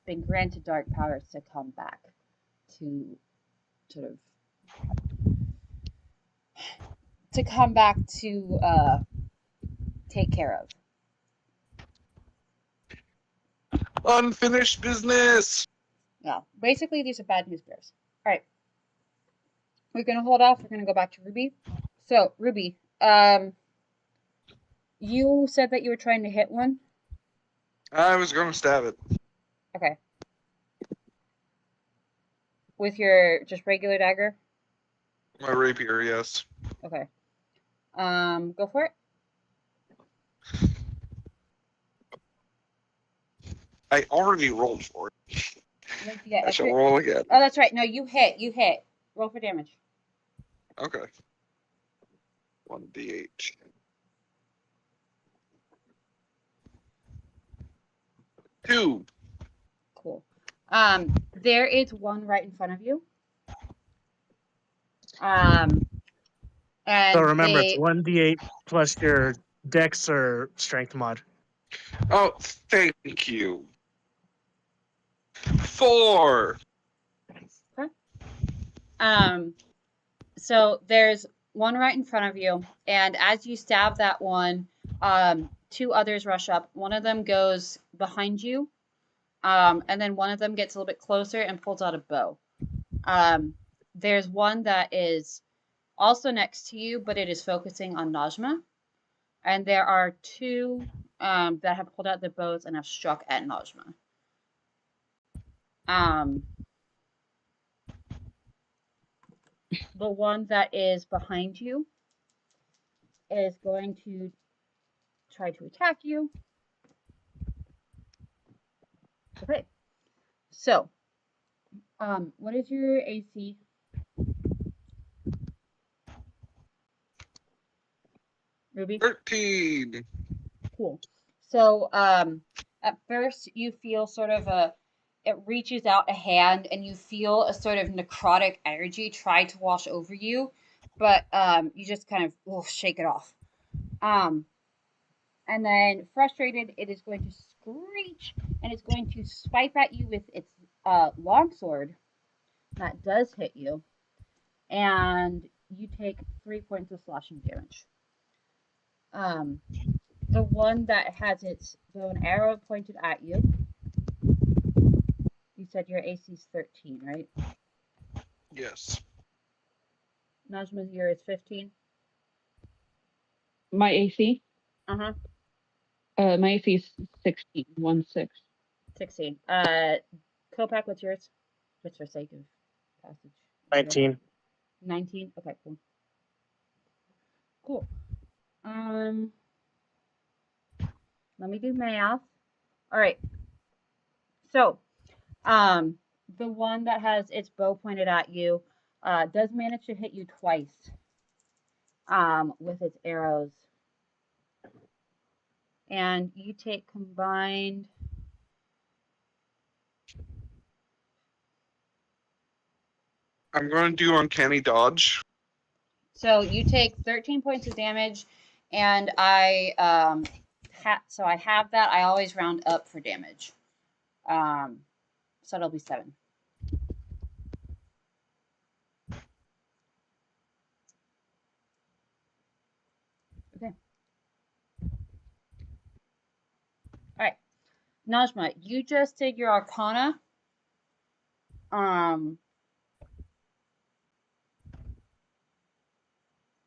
been granted dark powers to come back to sort of take care of. Unfinished business. Yeah, basically these are bad news bears. All right, we're gonna hold off. We're gonna go back to Ruby. So Ruby, you said that you were trying to hit one. I was gonna stab it. Okay. With your just regular dagger. My rapier, yes. Okay. Go for it. I already rolled for it. Yeah, I shall roll again. Oh, that's right. No, you hit. You hit. Roll for damage. Okay. 1d8. 2. There is one right in front of you. And So remember, they, it's 1d8 plus your dex or strength mod. Oh, thank you. 4. so there's one right in front of you, and as you stab that one, two others rush up. One of them goes behind you, and then one of them gets a little bit closer and pulls out a bow. There's one that is also next to you, but it is focusing on Najma. And there are two that have pulled out the bows and have struck at Najma. The one that is behind you is going to try to attack you. Okay. So, what is your AC? Ruby? 13. Cool. So, at first you feel sort of it reaches out a hand and you feel a sort of necrotic energy try to wash over you, but you just kind of shake it off. And then frustrated, it is going to screech and it's going to swipe at you with its longsword. That does hit you, and you take 3 points of slashing damage. The one that has its bow and arrow pointed at you. You said your AC is 13, right? Yes. Najma's year is 15. My AC? Uh-huh. My AC is 16, 1-6. 16. Kopak, what's yours? Just for sake of passage. 19. 19? Okay, cool. Cool. Let me do math. All right. So, the one that has its bow pointed at you does manage to hit you twice with its arrows. And you take combined... I'm going to do uncanny dodge. So you take 13 points of damage, and I I have that. I always round up for damage. So it'll be 7. Okay. All right. Najma, you just did your Arcana.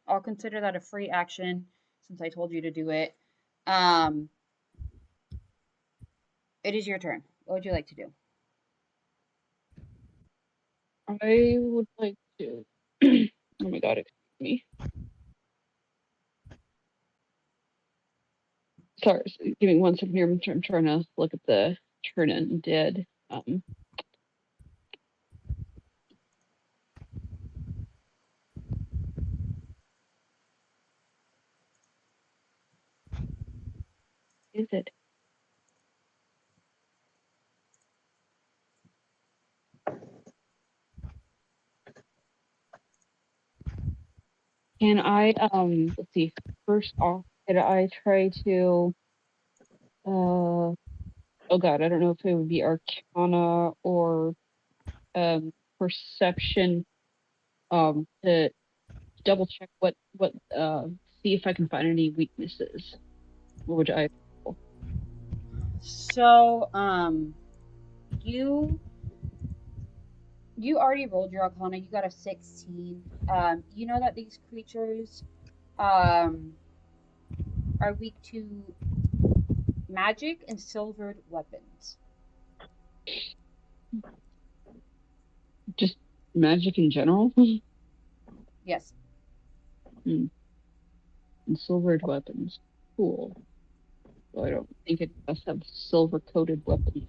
I'll consider that a free action since I told you to do it. It is your turn. What would you like to do? I would like to. Oh my god, excuse me. Sorry, give me 1 second here. I'm trying to look at the turn in dead. Is it? Can I let's see. First off, could I try to oh god, I don't know if it would be Arcana or Perception to double check what see if I can find any weaknesses. What would I So, you already rolled your Arcana. You got a 16. You know that these creatures are weak to magic and silvered weapons. just magic in general? Yes. And silvered weapons. Cool. Well, I don't think it must have silver coated weapons.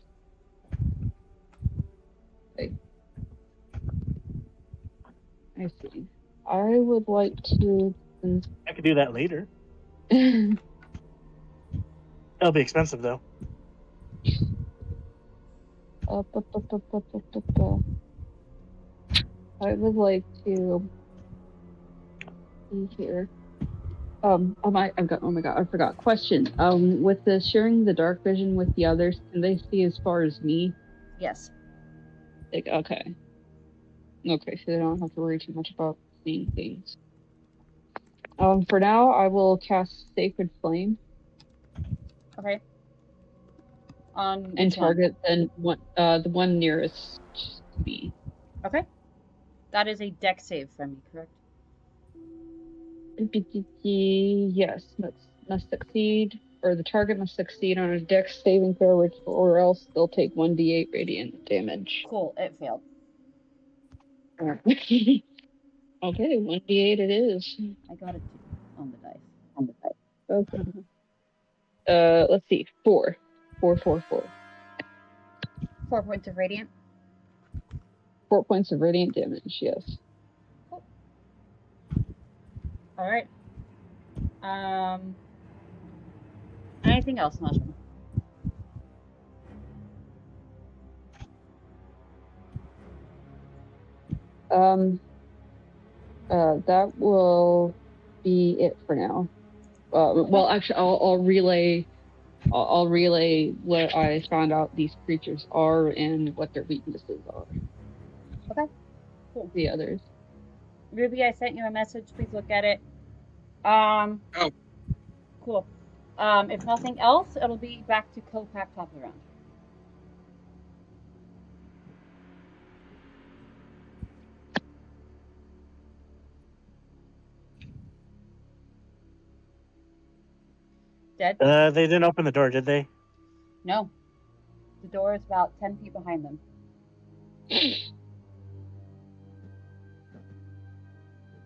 Okay. I see. I would like to I could do that later. It'll It'll be expensive though. I would like to see here. Oh my god, I forgot. Question. With the sharing the dark vision with the others, can they see as far as me? Yes. Like, okay. Okay, so they don't have to worry too much about seeing things. For now, I will cast Sacred Flame Okay. On and which one? target the one nearest to me. Okay. That is a deck save from me, correct? Yes, must succeed, or the target must succeed on a dex saving throw, or else they'll take 1d8 radiant damage. Cool. It failed. Okay, 1d8 it is. I got a 2 on the dice. Okay. Let's see. 4. 4. 4 points of radiant. 4 points of radiant damage, yes. Cool. All right. Anything else, Najma? That will be it for now. Well, actually, I'll relay. I'll relay what I found out these creatures are and what their weaknesses are. Okay. Cool. The others. Ruby, I sent you a message. Please look at it. Oh. Cool. If nothing else, it'll be back to Copac top of the round. Dead? They didn't open the door, did they? No. The door is about 10 feet behind them.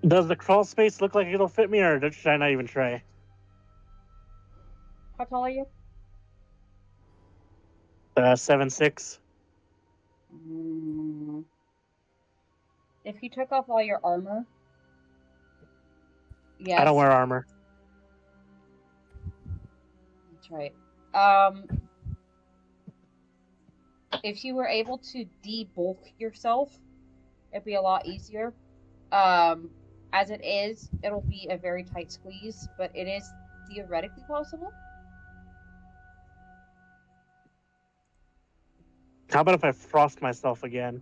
Does the crawl space look like it'll fit me, or should I not even try? How tall are you? 7'6". If you took off all your armor, yes. I don't wear armor. That's right. If you were able to debulk yourself, it'd be a lot easier. As it is, it'll be a very tight squeeze, but it is theoretically possible. How about if I frost myself again?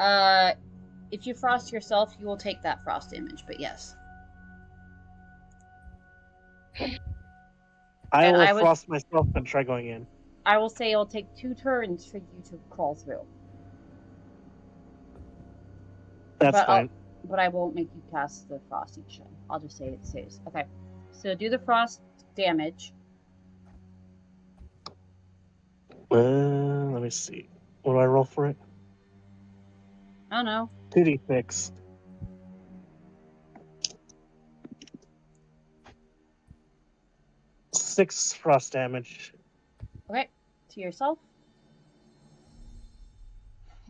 If you frost yourself, you will take that frost damage, but yes. I will frost myself and try going in. I will say it'll take 2 turns for you to crawl through. That's fine. But I won't make you cast the frost each time. I'll just say it saves. Okay. So do the frost damage. Let me see. What do I roll for it? I don't know. 2d6. 6 frost damage. Okay. To yourself.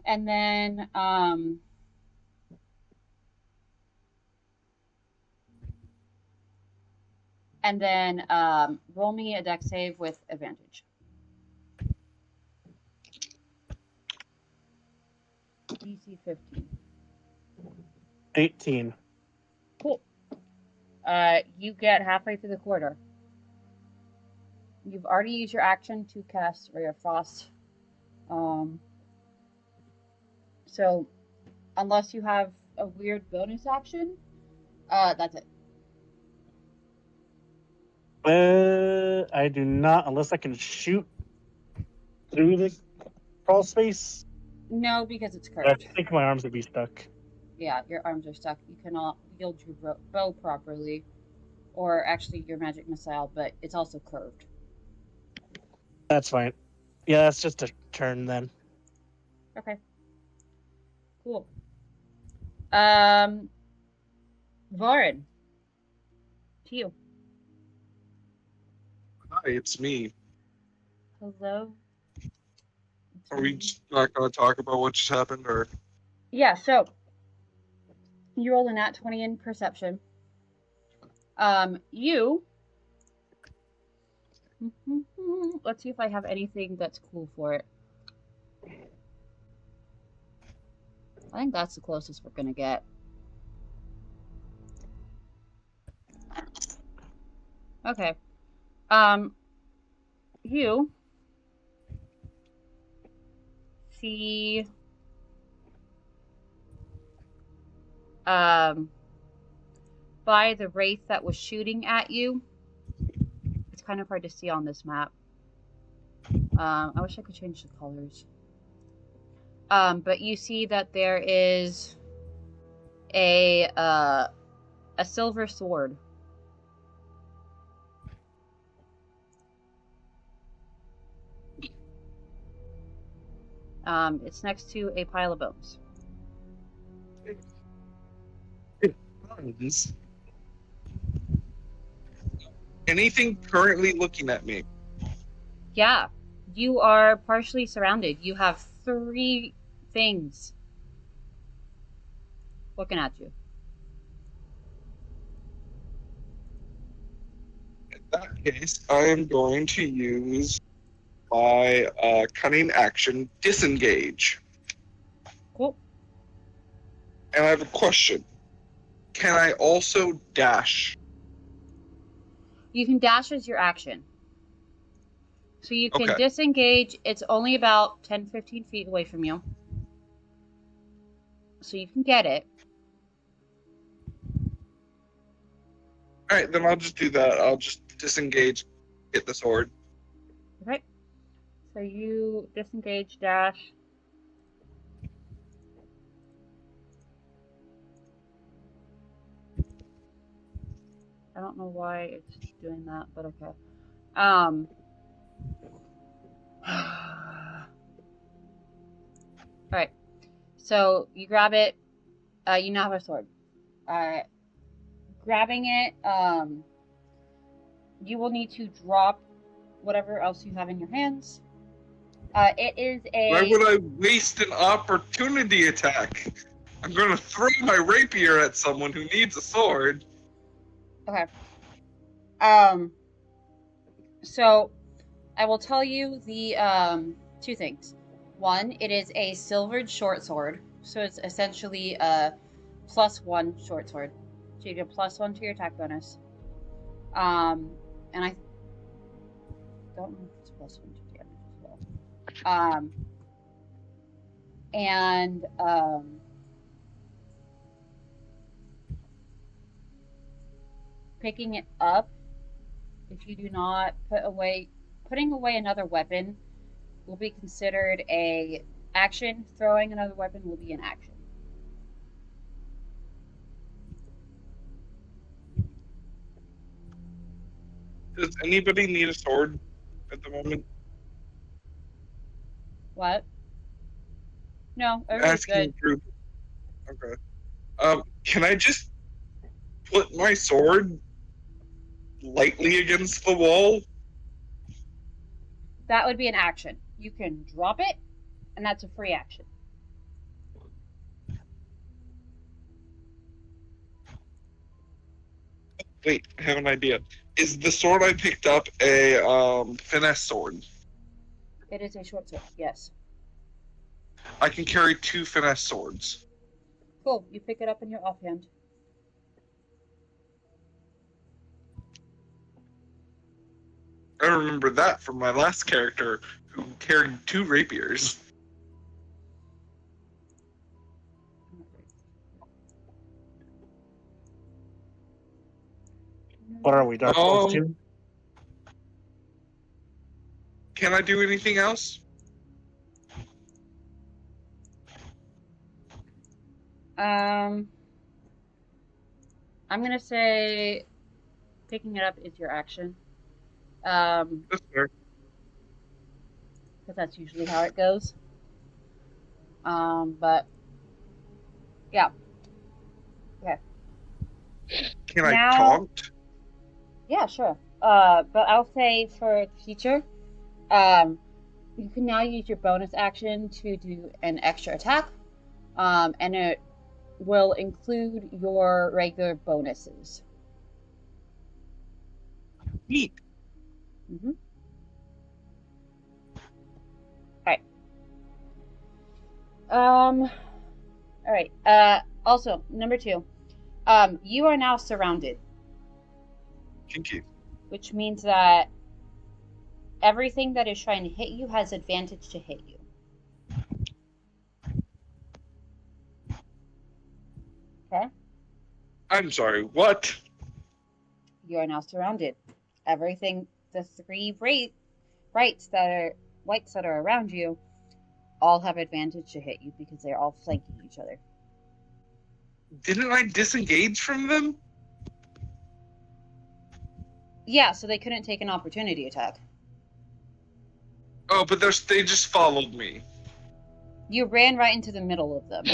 And then roll me a dex save with advantage. DC 15. 18. Cool. You get halfway through the corridor. You've already used your action to cast Ray of Frost. So, unless you have a weird bonus action, that's it. I do not, unless I can shoot through the crawl space. No, because it's I curved. think my arms would be stuck. Yeah, your arms are stuck. You cannot wield your bow properly, or actually your magic missile, but it's also curved. That's fine. Yeah, that's just a turn then. Okay. Cool. Varin. To you. Hi, it's me. Hello. Are we just not going to talk about what just happened, or? Yeah, so you rolled a nat 20 in perception. You Let's see if I have anything that's cool for it. I think that's the closest we're gonna get. Okay. You see by the wraith that was shooting at you. It's kind of hard to see on this map. I wish I could change the colors. But you see that there is a silver sword. It's next to a pile of bones. Anything currently looking at me? Yeah, you are partially surrounded. You have 3 things looking at you. In that case, I am going to use my cunning action, disengage. Cool. And I have a question. Can I also dash? You can dash as your action. So you can Okay. disengage. It's only about 10-15 feet away from you. So you can get it. Alright, then I'll just do that. I'll just disengage, get the sword. Okay. So you disengage, dash. I don't know why it's doing that, but okay. Alright. So you grab it. You now have a sword. Grabbing it, you will need to drop whatever else you have in your hands. It is Why a... would I waste an opportunity attack? I'm going to throw my rapier at someone who needs a sword. Okay. So I will tell you the 2 things. One, it is a silvered short sword, so it's essentially a +1 short sword. So you get +1 to your attack bonus. And I don't know if it's +1 to damage as well. And picking it up, if you do not putting away another weapon will be considered a action. Throwing another weapon will be an action. Does anybody need a sword at the moment? What? No, everybody's Asking good. group. Okay. Can I just put my sword lightly against the wall? That would be an action. You can drop it, and that's a free action. Wait, I have an idea. Is the sword I picked up a finesse sword? It is a short sword, yes. I can carry 2 finesse swords. Cool, you pick it up in your offhand. I remember that from my last character who carried 2 rapiers. What are we, Dark Souls 2? Can I do anything else? I'm gonna say picking it up is your action. That's fair. Because that's usually how it goes. But yeah. Okay. Can I Now- taunt? Yeah, sure. But I'll say for the future, you can now use your bonus action to do an extra attack, and it will include your regular bonuses. Neat. All right. Also, number 2. You are now surrounded, Kinky. which means that everything that is trying to hit you has advantage to hit you. Okay? I'm sorry, what? You are now surrounded. Everything, the 3 whites that are around you, all have advantage to hit you because they're all flanking each other. Didn't I disengage from them? Yeah, so they couldn't take an opportunity attack. Oh, but they just followed me. You ran right into the middle of them.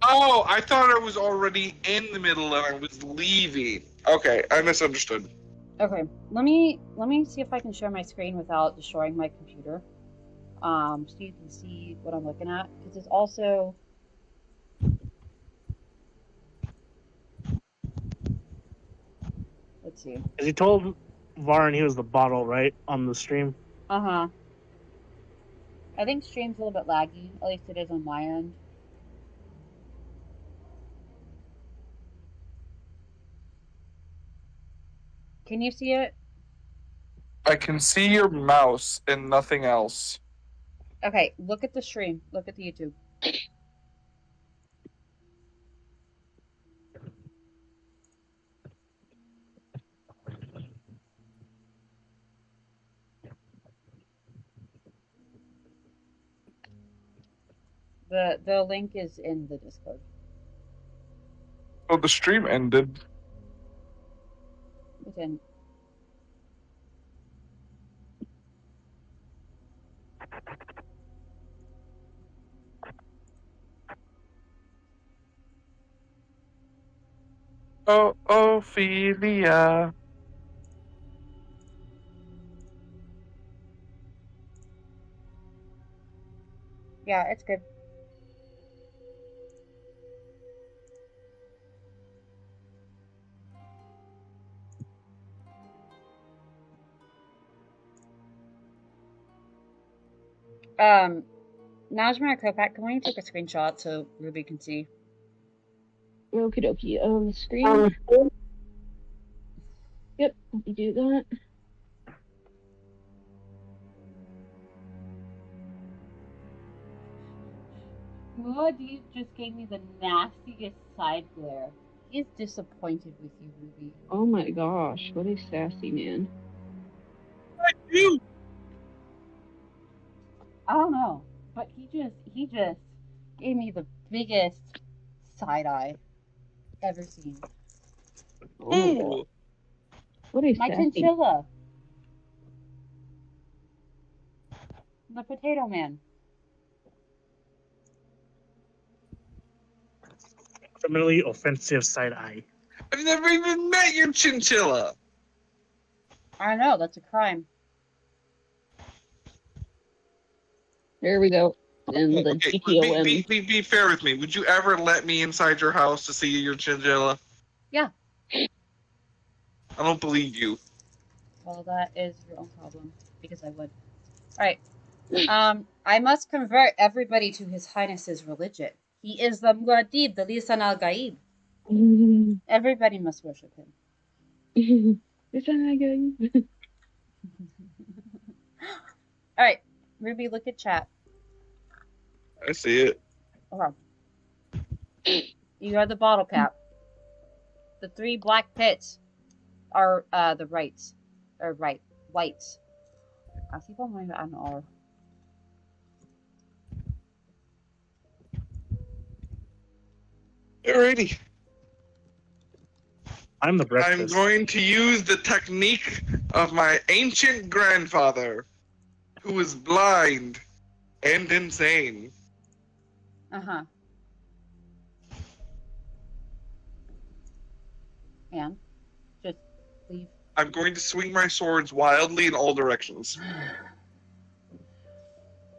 Oh, I thought I was already in the middle and I was leaving. Okay, I misunderstood. Okay, let me see if I can share my screen without destroying my computer. So you can see what I'm looking at, because it's also. Let's see. Because he told Varn he was the bottle, right, on the stream. Uh-huh. I think stream's a little bit laggy, at least it is on my end. Can you see it? I can see your mouse and nothing else. Okay, look at the stream. Look at the YouTube. The link is in the Discord. Oh, the stream ended. It's in. Oh, Ophelia. Yeah, it's good. Najma Kopak, can we take a screenshot so Ruby can see? Okie dokie. The screen. Yep, let me do that. Muad'Dib just gave me the nastiest side glare. He's disappointed with you, Ruby. Oh my gosh, what a sassy man. You. I don't know, but he just gave me the biggest side eye ever seen. Oh, what a My sassy. chinchilla, the potato man. Criminally offensive side eye. I've never even met your chinchilla. I know, that's a crime. There we go. And the Okay, GTOM. be fair with me. Would you ever let me inside your house to see your chinchilla? Yeah. I don't believe you. Well, that is your own problem, because I would. Alright. I must convert everybody to His Highness's religion. He is the Muad'Dib, the Lisan al-Gaib. Everybody must worship him. Alright, Ruby, look at chat. I see it. Okay. You are the bottle cap. The 3 black pits are the whites. Así como an R. Alrighty. I'm the I'm breakfast. going to use the technique of my ancient grandfather, who was blind and insane. Uh-huh. And just leave. I'm going to swing my swords wildly in all directions.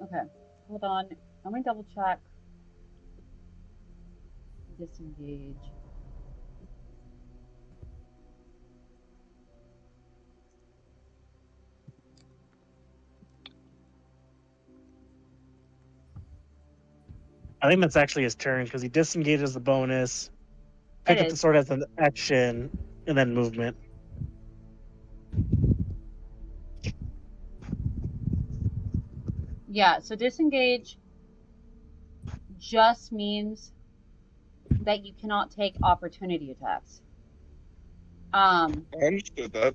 Okay, hold on. Let me double check. Disengage. I think that's actually his turn because he disengages the bonus, pick It up the is. sword as an action, and then movement. Yeah, so disengage just means that you cannot take opportunity attacks. I understood that.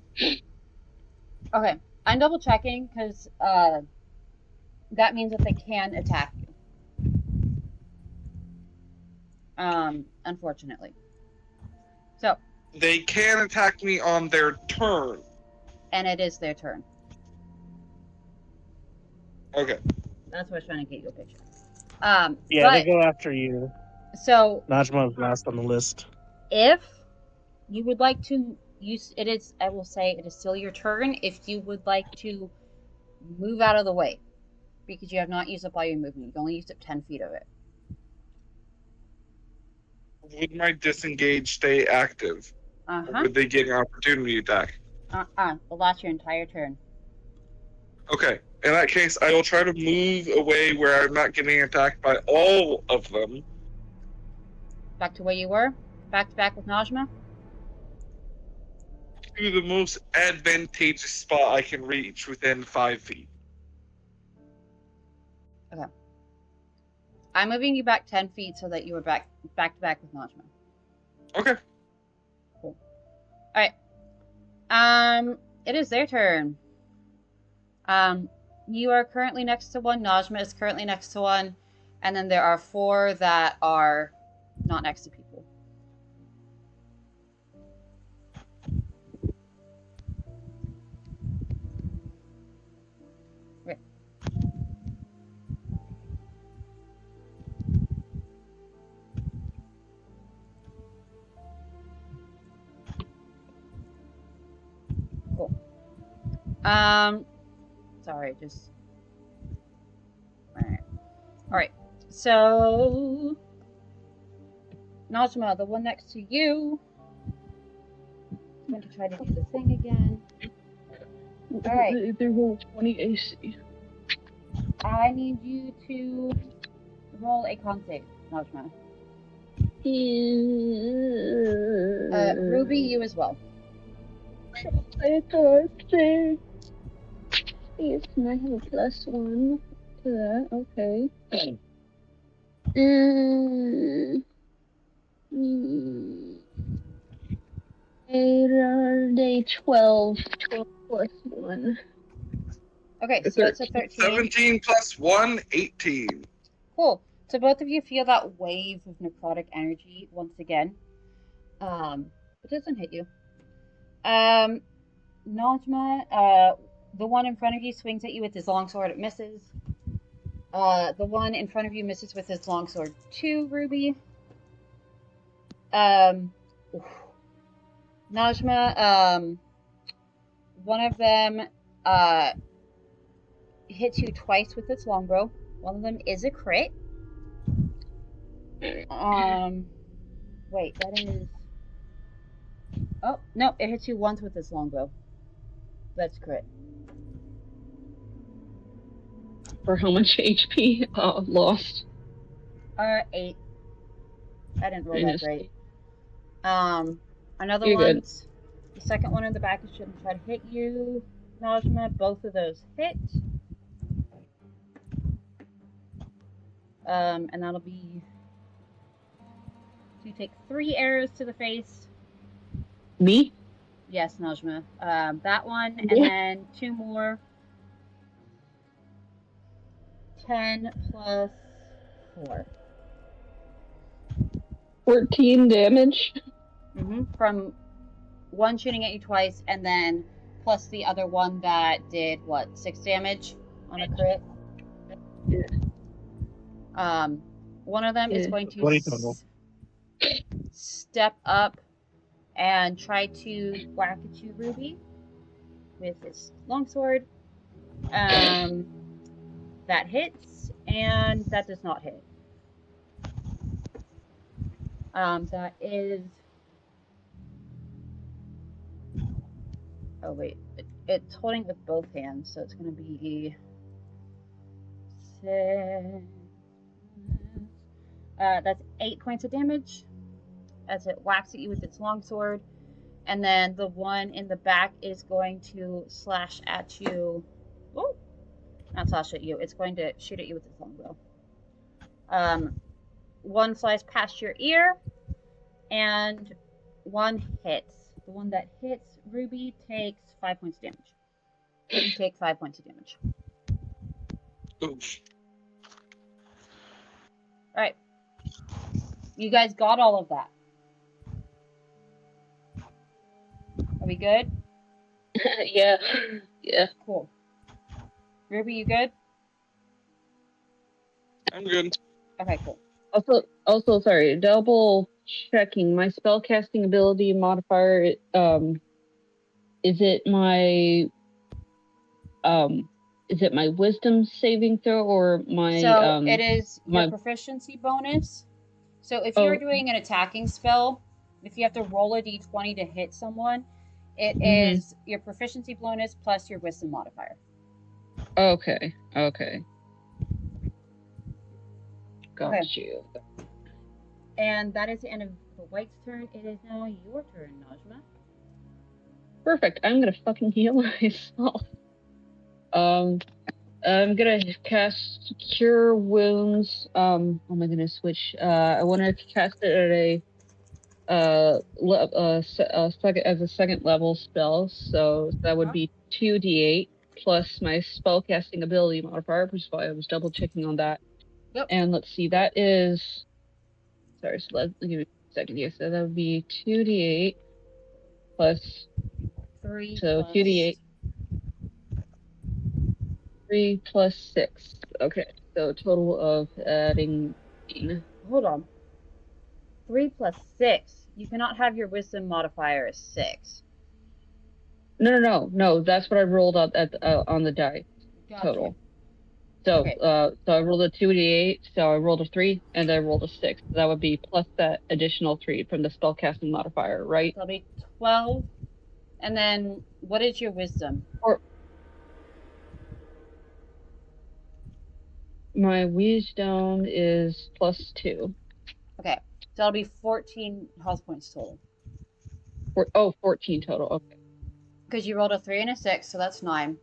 Okay, I'm double checking because that means that they can attack you. Unfortunately. So, They can attack me on their turn. and it is their turn. Okay. That's what I was trying to get you a picture. Yeah, they But go after you. so Najma is last on the list. if you would like to use it is, I will say it is still your turn if you would like to move out of the way because you have not used up all your movement. You've only used up 10 feet of it. Would my disengage stay active? Or would they get an opportunity attack? Will last your entire turn. Okay. In that case, I will try to move away where I'm not getting attacked by all of them. Back to where you were? Back to back with Najma? To the most advantageous spot I can reach within 5 feet. Okay. I'm moving you back 10 feet so that you were back to back with Najma. Okay. Cool. Alright. It is their turn. You are currently next to one. Najma is currently next to one. And then there are 4 that are not next to people. Okay. Cool. Sorry, just... Alright. So... Najma, the one next to you... I'm going to try to do the thing again. Alright. They roll 20 AC. I need you to roll a con save, Najma. Ruby, you as well. I thought six. Yes, and I have a +1 to that. Okay. They 12. 12 plus 1. Okay, so it's a 13. 17 plus 1, 18. Cool. So both of you feel that wave of necrotic energy once again. It doesn't hit you. Najma, the one in front of you swings at you with his longsword. It misses. The one in front of you misses with his longsword too, Ruby. Najma, one of them, hits you twice with its longbow. One of them is a crit. Wait, that is... Oh, no, it hits you once with its longbow. That's crit. For how much HP lost? 8. I didn't roll that great. Another You're one. good. The second one in the back is shouldn't try to hit you, Najma. Both of those hit. And that'll be... So you take 3 arrows to the face. Me? Yes, Najma. That one, and Yeah. then 2 more. 10 plus 4. 14 damage. From one shooting at you twice, and then plus the other one that did, what, 6 damage on a crit? Yeah. One of them is Yeah. going to 20 total. step up and try to whack at you, Ruby, with his longsword. That hits, and that does not hit. That is... Oh, wait. It's holding with both hands, so it's going to be... That's 8 points of damage as it whacks at you with its longsword. And then the one in the back is going to slash at you. Oh, not slash at you. It's going to shoot at you with its longbow. One flies past your ear, and one hits. The one that hits Ruby takes 5 points of damage. You take 5 points of damage. Oof. All right. You guys got all of that. Are we good? Yeah. Yeah. Cool. Ruby, you good? I'm good. Okay, cool. Also, sorry, double checking my spellcasting ability modifier. Is it my wisdom saving throw or my So it is your my- proficiency bonus. So if you're Oh. doing an attacking spell, if you have to roll a d20 to hit someone, it Mhm. is your proficiency bonus plus your wisdom modifier. Okay. Got Okay. you. And that is the end of the White's turn. It is now your turn, Najma. Perfect. I'm gonna fucking heal myself. I'm gonna cast Cure Wounds. Oh my goodness, which I want to cast it at a second level spell. So that would be 2d8 plus my spellcasting ability modifier, which is why I was double checking on that. Yep. And let's see, that is. Sorry, so let's give me a second here. So that would be 2d8 plus. 3 So plus... 2d8. 3 plus 6. Okay, so a total of adding 18. Hold on. 3 plus 6. You cannot have your wisdom modifier as 6. No. That's what I rolled out on the die Gotcha. total. So Okay. so I rolled a 2d8. So I rolled a 3, and I rolled a 6. That would be plus that additional 3 from the spellcasting modifier, right? That'll be 12. And then, what is your wisdom? My wisdom is plus 2. Okay. So that'll be 14 health points total. 14 total. Okay. Because you rolled a 3 and a 6, so that's 9.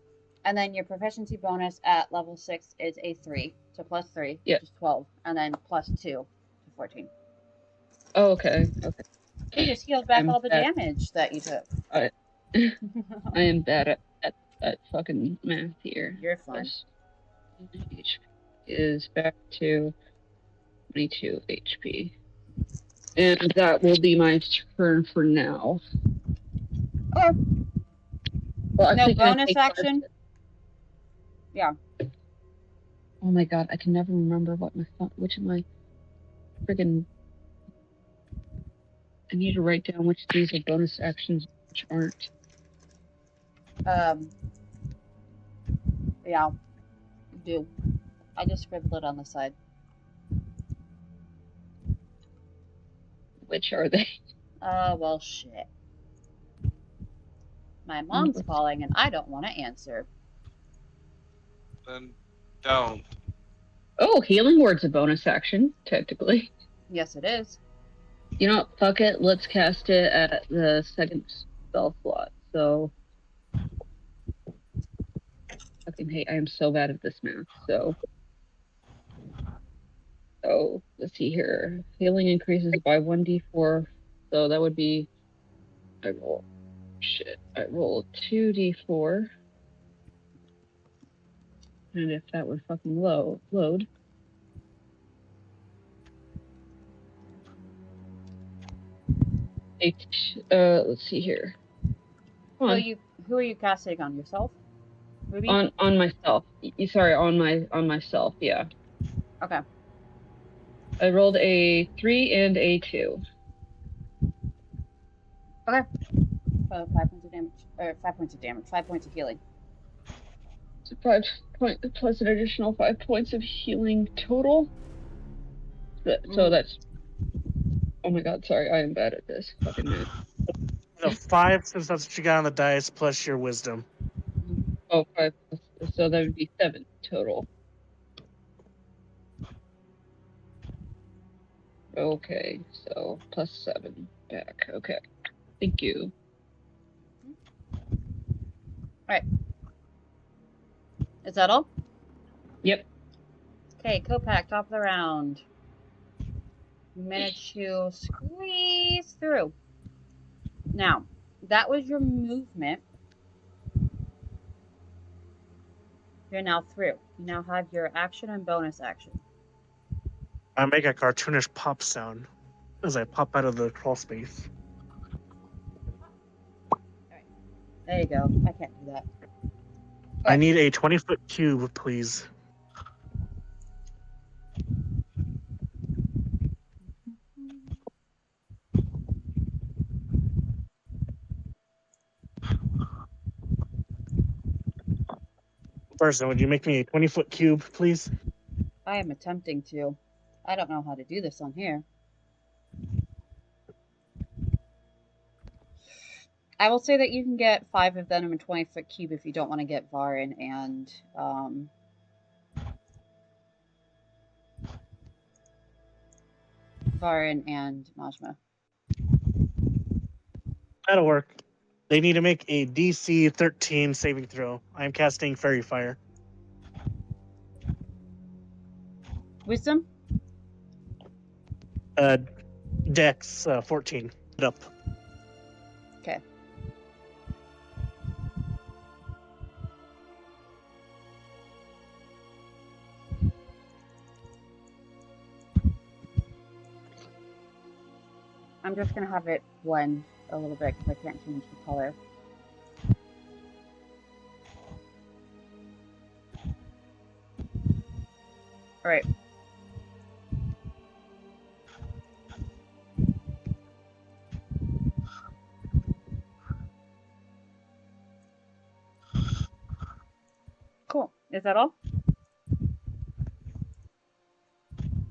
And then your proficiency bonus at level 6 is a 3. So plus 3, Yeah. which is 12. And then plus 2 to 14. Oh, okay. You just healed back I'm all the bad. damage that you took. I am bad at fucking math here. You're fine. HP is back to 22 HP. And that will be my turn for now. Okay. Well, No actually, can I bonus take action? Yeah. Oh my god, I can never remember which of my friggin'. I need to write down which of these are bonus actions, which aren't. Yeah. Do. I just scribbled it on the side. Which are they? Well, shit. My mom's calling and I don't want to answer. Then don't. Oh, healing word's a bonus action, technically. Yes, it is. You know what? Fuck it. Let's cast it at the second spell slot. So. Fucking hate. I am so bad at this math. So let's see here. Healing increases by 1d4. So that would be. I roll 2d4. And if that would fucking load. Let's see here. Who are you casting on? Yourself? Ruby? On myself. Sorry, on myself, yeah. Okay. I rolled a 3 and a 2. Okay. 5 points of damage. 5 points of damage. 5 points of healing. So 5 points plus an additional 5 points of healing total. So that's. Oh my god, sorry, I am bad at this. Fucking math. The 5, since that's what you got on the dice, plus your wisdom. Oh, 5. So that would be 7 total. Okay, so +7 back. Okay, thank you. Is that all? Yep. Okay, Kopak, top of the round. You managed to squeeze through. Now, that was your movement. You're now through. You now have your action and bonus action. I make a cartoonish pop sound as I pop out of the crawl space. There you go. I can't do that. I need a 20-foot cube, please. Person, would you make me a 20-foot cube, please? I am attempting to. I don't know how to do this on here. I will say that you can get 5 of them in a 20-foot cube if you don't want to get Varin and Najma. That'll work. They need to make a DC 13 saving throw. I'm casting Fairy Fire. Wisdom? Dex 14. Up. Okay. I'm just going to have it blend a little bit because I can't change the color. All right. Cool. Is that all?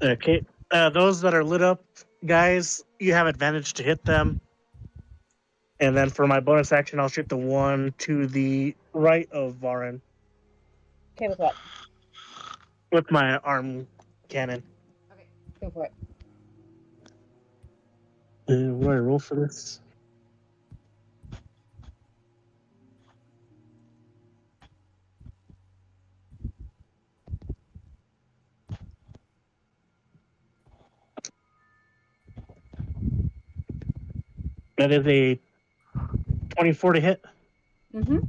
Okay. Those that are lit up, guys, you have advantage to hit them. And then for my bonus action, I'll shoot the one to the right of Varin Okay, with what? with my arm cannon. Okay, go for it. What do I roll for this? That is a 24 to hit. Mm-hmm.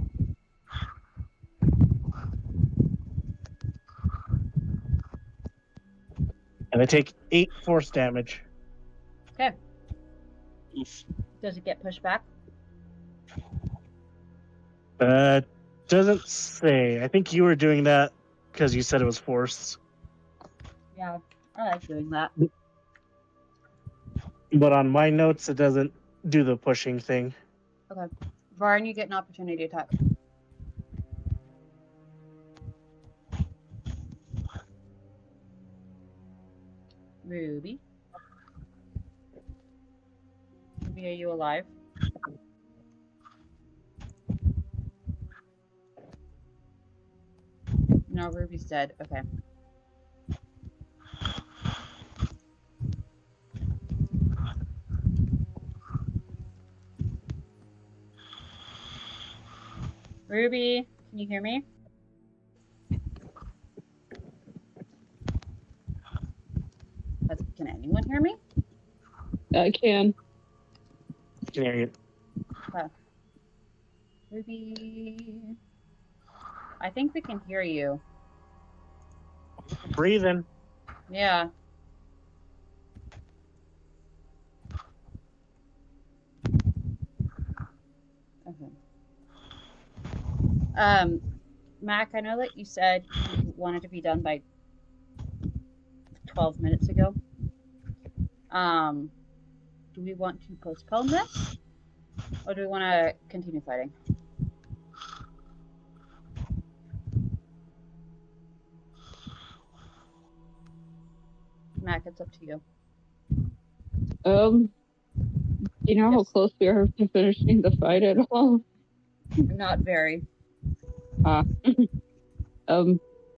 And I take 8 force damage. Okay. Does it get pushed back? Doesn't say. I think you were doing that because you said it was force. Yeah, I like doing that. But on my notes, it doesn't do the pushing thing. Okay. Varin, you get an opportunity attack. Ruby. Ruby, are you alive? No, Ruby's dead. Okay. Ruby, can you hear me? Can anyone hear me? I can. Can hear you. Okay. Ruby. I think we can hear you. Breathing. Yeah. Okay. Mac, I know that you said you wanted to be done by 12 minutes ago. Do we want to postpone this? Or do we want to continue fighting? Mac, it's up to you. You know how Yes. close we are to finishing the fight at all? Not very. Um,